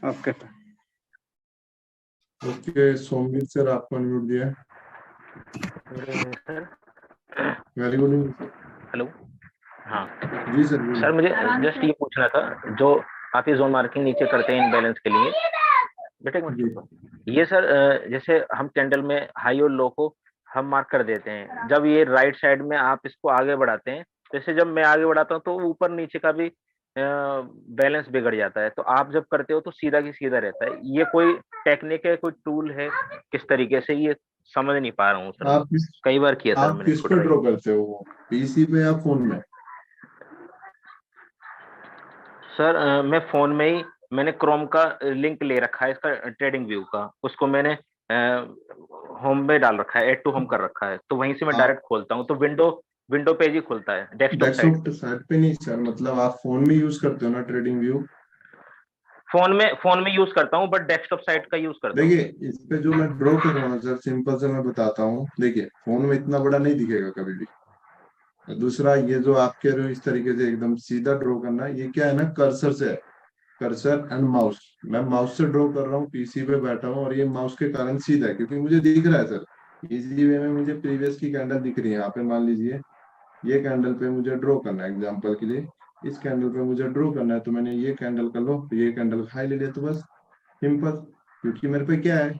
[SPEAKER 11] Okay sir.
[SPEAKER 1] Okay, Somvir sir आपको अनम्यूट दिया है।
[SPEAKER 12] Sir
[SPEAKER 1] very good evening sir.
[SPEAKER 12] Hello. हाँ
[SPEAKER 1] जी सर।
[SPEAKER 12] सर, मुझे जस्ट ये पूछना था, जो आप ये जोन मार्किंग नीचे करते हैं इन बैलेंस के लिए, बेटे एक मिनट, ये सर जैसे हम कैंडल में हाई और लो को हम मार्क कर देते हैं, जब ये राइट साइड में आप इसको आगे बढ़ाते हैं, जैसे जब मैं आगे बढ़ाता हूँ तो ऊपर नीचे का भी बैलेंस बिगड़ जाता है, तो आप जब करते हो तो सीधा की सीधा रहता है, ये कोई टेक्निक है, कोई टूल है, किस तरीके से ये समझ नहीं पा रहा हूँ सर।
[SPEAKER 1] आप किस
[SPEAKER 12] कई बार किया सर
[SPEAKER 1] आप
[SPEAKER 12] मैंने
[SPEAKER 1] किस
[SPEAKER 12] इसको
[SPEAKER 1] पे
[SPEAKER 12] ट्राई।
[SPEAKER 1] ड्रॉ करते हो, वो पीसी पे या फोन में?
[SPEAKER 12] सर मैं फोन में ही, मैंने क्रोम का लिंक ले रखा है इसका, ट्रेडिंग व्यू का, उसको मैंने होम में डाल रखा है, ऐड टू होम कर रखा है, तो वहीं से मैं
[SPEAKER 1] आप
[SPEAKER 12] डायरेक्ट खोलता हूँ, तो विंडो पेज ही खुलता है डेस्कटॉप साइड
[SPEAKER 1] डेस्कटॉप साइड पे नहीं सर, मतलब आप फोन में यूज करते हो ना ट्रेडिंग व्यू?
[SPEAKER 12] फोन में यूज करता हूँ, बट डेस्कटॉप साइट का यूज करता हूँ।
[SPEAKER 1] देखिए इस पे जो मैं ड्रॉ कर रहा हूँ सर, सिंपल से मैं बताता हूँ। देखिए फोन में इतना बड़ा नहीं दिखेगा कभी भी। दूसरा ये जो आप कह रहे हो इस तरीके से एकदम सीधा ड्रॉ करना, ये क्या है ना, कर्सर से है, कर्सर एंड माउस। मैं माउस से ड्रॉ कर रहा हूँ, पीसी पे बैठा हूँ, और ये माउस के कारण सीधा है क्योंकि मुझे दिख रहा है सर इजी वे में। मुझे प्रीवियस की कैंडल दिख रही है यहाँ पे, मान लीजिए ये कैंडल पे मुझे ड्रॉ करना है एग्जांपल के लिए, इस कैंडल पे मुझे ड्रॉ करना है, तो मैंने ये कैंडल कर लो, ये कैंडल हाई ले लिया, तो बस सिंपल। क्योंकि मेरे पे क्या है,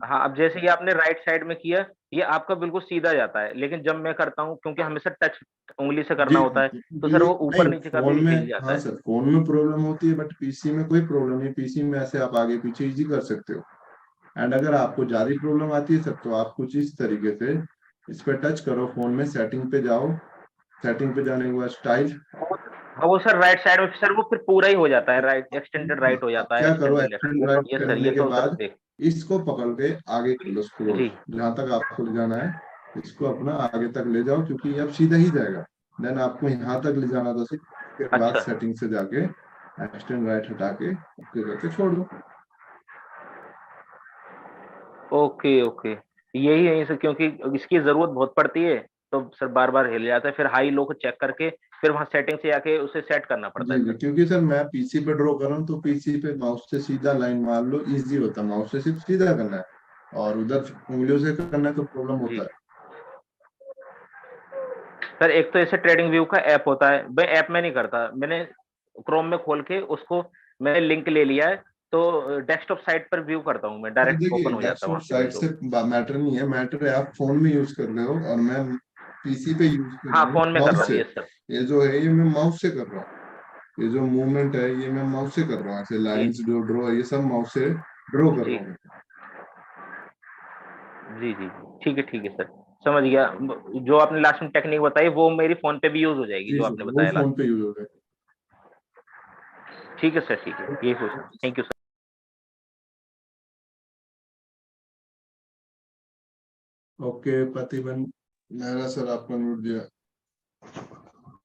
[SPEAKER 12] हाँ, अब जैसे कि आपने राइट साइड में किया, ये आपका बिल्कुल सीधा जाता है, लेकिन जब मैं करता हूँ, क्योंकि हमेशा टच उंगली से करना होता है, तो सर वो ऊपर
[SPEAKER 1] नहीं
[SPEAKER 12] नीचे का
[SPEAKER 1] फोन
[SPEAKER 12] भी
[SPEAKER 1] में,
[SPEAKER 12] हिल जाता
[SPEAKER 1] हाँ
[SPEAKER 12] है।
[SPEAKER 1] सर फोन में प्रॉब्लम होती है, बट पीसी में कोई प्रॉब्लम नहीं। पीसी में ऐसे आप आगे पीछे इजी कर सकते हो। एंड अगर आपको ज्यादा प्रॉब्लम आती है सर, तो आप कुछ इस तरीके से इस पे टच करो, फोन में सेटिंग पे जाओ, सेटिंग पे जाने के बाद स्टाइल,
[SPEAKER 12] हाँ, वो सर राइट साइड में सर वो फिर पूरा ही हो जाता है, राइट एक्सटेंडेड राइट हो
[SPEAKER 1] आप
[SPEAKER 12] जाता है,
[SPEAKER 1] क्या करो,
[SPEAKER 12] एक्सटेंडेड
[SPEAKER 1] एक्सटेंड
[SPEAKER 12] लेफ्ट।
[SPEAKER 1] राइट
[SPEAKER 12] ये सर,
[SPEAKER 1] करने
[SPEAKER 12] ये
[SPEAKER 1] के
[SPEAKER 12] तो सर
[SPEAKER 1] बाद
[SPEAKER 12] देख।
[SPEAKER 1] इसको पकड़ के आगे कर लो स्क्रॉल,
[SPEAKER 12] जी
[SPEAKER 1] जहां तक आपको ले जाना है इसको अपना आगे तक ले जाओ, क्योंकि ये अब सीधा ही जाएगा। देन आपको यहाँ तक ले जाना था, सिर्फ के बाद
[SPEAKER 12] अच्छा,
[SPEAKER 1] सेटिंग से जाके एक्सटेंड राइट हटा के ओके करके छोड़ दो।
[SPEAKER 12] ओके ओके, यही है सर, क्योंकि इसकी जरूरत बहुत पड़ती है, तो सर बार बार हिल जाता है, फिर हाई लो को चेक करके फिर वहां सेटिंग से आके उसे सेट करना पड़ता
[SPEAKER 1] जी
[SPEAKER 12] है
[SPEAKER 1] जी,
[SPEAKER 12] सर।
[SPEAKER 1] क्योंकि सर मैं पीसी पे ड्रॉ कर रहा हूँ, तो पीसी पे माउस से सीधा लाइन मार लो, इजी होता है, माउस से सिर्फ सीधा करना है, और उधर उंगलियों से करना है तो प्रॉब्लम
[SPEAKER 12] जी
[SPEAKER 1] होता है।
[SPEAKER 12] सर, एक तो ऐसे ट्रेडिंग व्यू का ऐप होता है, मैं ऐप में नहीं करता, मैंने क्रोम में खोल के उसको मैंने लिंक ले लिया है, तो डेस्कटॉप साइट पर व्यू करता हूँ मैं,
[SPEAKER 1] तो
[SPEAKER 12] डायरेक्ट
[SPEAKER 1] देखिए
[SPEAKER 12] ओपन हो जाता है
[SPEAKER 1] डेस्कटॉप
[SPEAKER 12] वहां से
[SPEAKER 1] साइट
[SPEAKER 12] विंडो।
[SPEAKER 1] से मैटर नहीं है, मैटर है आप फोन में यूज कर रहे हो, और मैं पीसी पे यूज कर
[SPEAKER 12] हाँ,
[SPEAKER 1] रहा हूँ
[SPEAKER 12] फोन में कर
[SPEAKER 1] माउस
[SPEAKER 12] रहा
[SPEAKER 1] से।
[SPEAKER 12] हूँ, यस सर।
[SPEAKER 1] ये जो है ये मैं माउस से कर रहा हूँ, ये जो मूवमेंट है ये मैं माउस से कर रहा हूँ, ऐसे
[SPEAKER 12] जी
[SPEAKER 1] लाइंस जो ड्रॉ है ये सब माउस से ड्रॉ कर
[SPEAKER 12] जी
[SPEAKER 1] रहा हूँ।
[SPEAKER 12] जी जी, ठीक है सर, समझ गया। जो आपने लास्ट में टेक्निक बताई वो मेरी फोन पे भी यूज हो जाएगी,
[SPEAKER 1] जी
[SPEAKER 12] जो
[SPEAKER 1] सर,
[SPEAKER 12] आपने
[SPEAKER 1] वो
[SPEAKER 12] बताया
[SPEAKER 1] फोन
[SPEAKER 12] लास्ट
[SPEAKER 1] पे
[SPEAKER 12] में।
[SPEAKER 1] यूज हो गए।
[SPEAKER 12] ठीक है सर, ठीक है, यही पूछना। Thank you sir.
[SPEAKER 1] Okay Pratiban Mehra sir, आपको नोट दिया।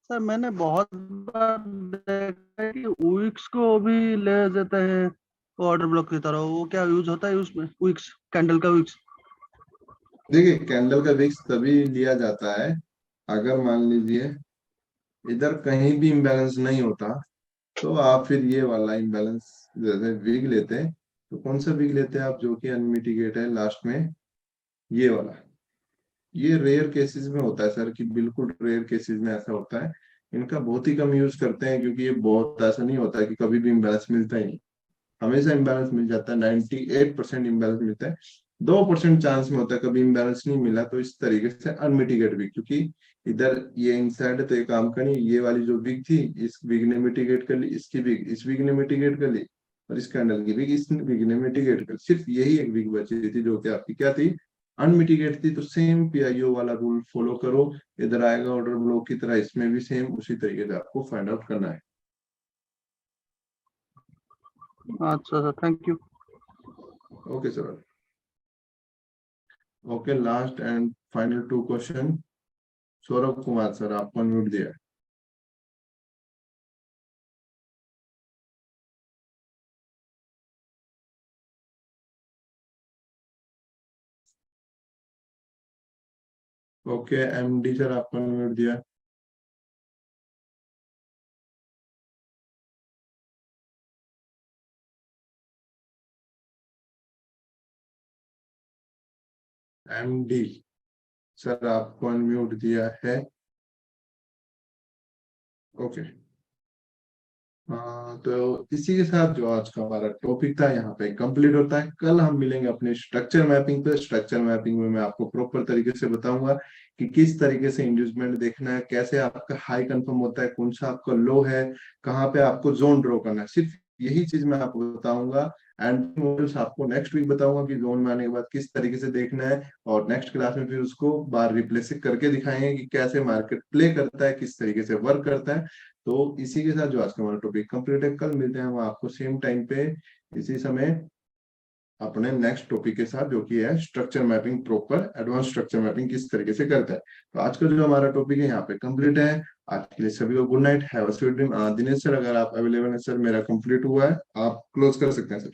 [SPEAKER 13] सर मैंने बहुत बार देखा है कि विक्स को भी ले जाते हैं ऑर्डर ब्लॉक की तरह, वो क्या यूज होता है उसमें, विक्स कैंडल का विक्स?
[SPEAKER 1] देखिए कैंडल का विक्स तभी लिया जाता है अगर मान लीजिए इधर कहीं भी इम्बैलेंस नहीं होता, तो आप फिर ये वाला इम्बैलेंस जैसे विग लेते हैं। तो कौन सा विग लेते हैं आप, जो कि अनमिटिगेट है लास्ट में, ये वाला। ये रेयर केसेस में होता है सर, कि बिल्कुल रेयर केसेस में ऐसा होता है। इनका बहुत ही कम यूज करते हैं, क्योंकि ये बहुत ऐसा नहीं होता है कि कभी भी इम्बैलेंस मिलता ही नहीं, हमेशा इम्बैलेंस मिल जाता है, 98% इम्बैलेंस मिलता है। 2% चांस में होता है कभी इम्बैलेंस नहीं मिला, तो इस तरीके से अनमिटिगेट विग, क्योंकि इधर ये इनसाइड है तो ये काम करी, ये वाली जो विग थी इस विग ने मिटिगेट कर ली, इसकी विग इस विग ने मिटिगेट कर ली, और इस कैंडल की विग इस विग ने मिटिगेट कर, सिर्फ यही एक विग बची थी जो कि आपकी क्या थी, अनमिटिगेट थी। तो सेम पीआईओ वाला रूल फॉलो करो, इधर आएगा ऑर्डर ब्लॉक की तरह, इसमें भी सेम उसी तरीके से आपको फाइंड आउट करना है।
[SPEAKER 13] अच्छा sir, thank you.
[SPEAKER 1] Okay sir. Okay, last and final 2 question. Saurabh Kumar sir, आपको अनम्यूट दिया है। ओके एमडी सर, आपको अनम्यूट दिया है। एमडी सर, आपको अनम्यूट दिया है। ओके, तो इसी के साथ जो आज का हमारा टॉपिक था यहाँ पे कंप्लीट होता है। कल हम मिलेंगे अपने स्ट्रक्चर मैपिंग पे। स्ट्रक्चर मैपिंग में मैं आपको प्रॉपर तरीके से बताऊंगा कि किस तरीके से इंड्यूसमेंट देखना है, कैसे आपका हाई कंफर्म होता है, कौन सा आपका लो है, कहाँ पे आपको जोन ड्रॉ करना है। सिर्फ यही चीज मैं आपको बताऊंगा। एंड मॉड्यूल्स आपको नेक्स्ट वीक बताऊंगा कि जोन में आने के बाद किस तरीके से देखना है, और नेक्स्ट क्लास में फिर उसको बार रिप्लेस करके दिखाएंगे कि कैसे मार्केट प्ले करता है, किस तरीके से वर्क करता है। तो इसी के साथ जो आज का हमारा टॉपिक कंप्लीट है, कल मिलते हैं हम आपको सेम टाइम पे इसी समय अपने नेक्स्ट टॉपिक के साथ, जो कि है structure mapping, proper advance structure mapping किस तरीके से करता है। तो आज का जो हमारा टॉपिक है यहाँ पे कंप्लीट है। आज के लिए सभी को good night, have a sweet dream. Dinesh sir, अगर आप अवेलेबल है सर, मेरा कंप्लीट हुआ है, आप क्लोज कर सकते हैं सर।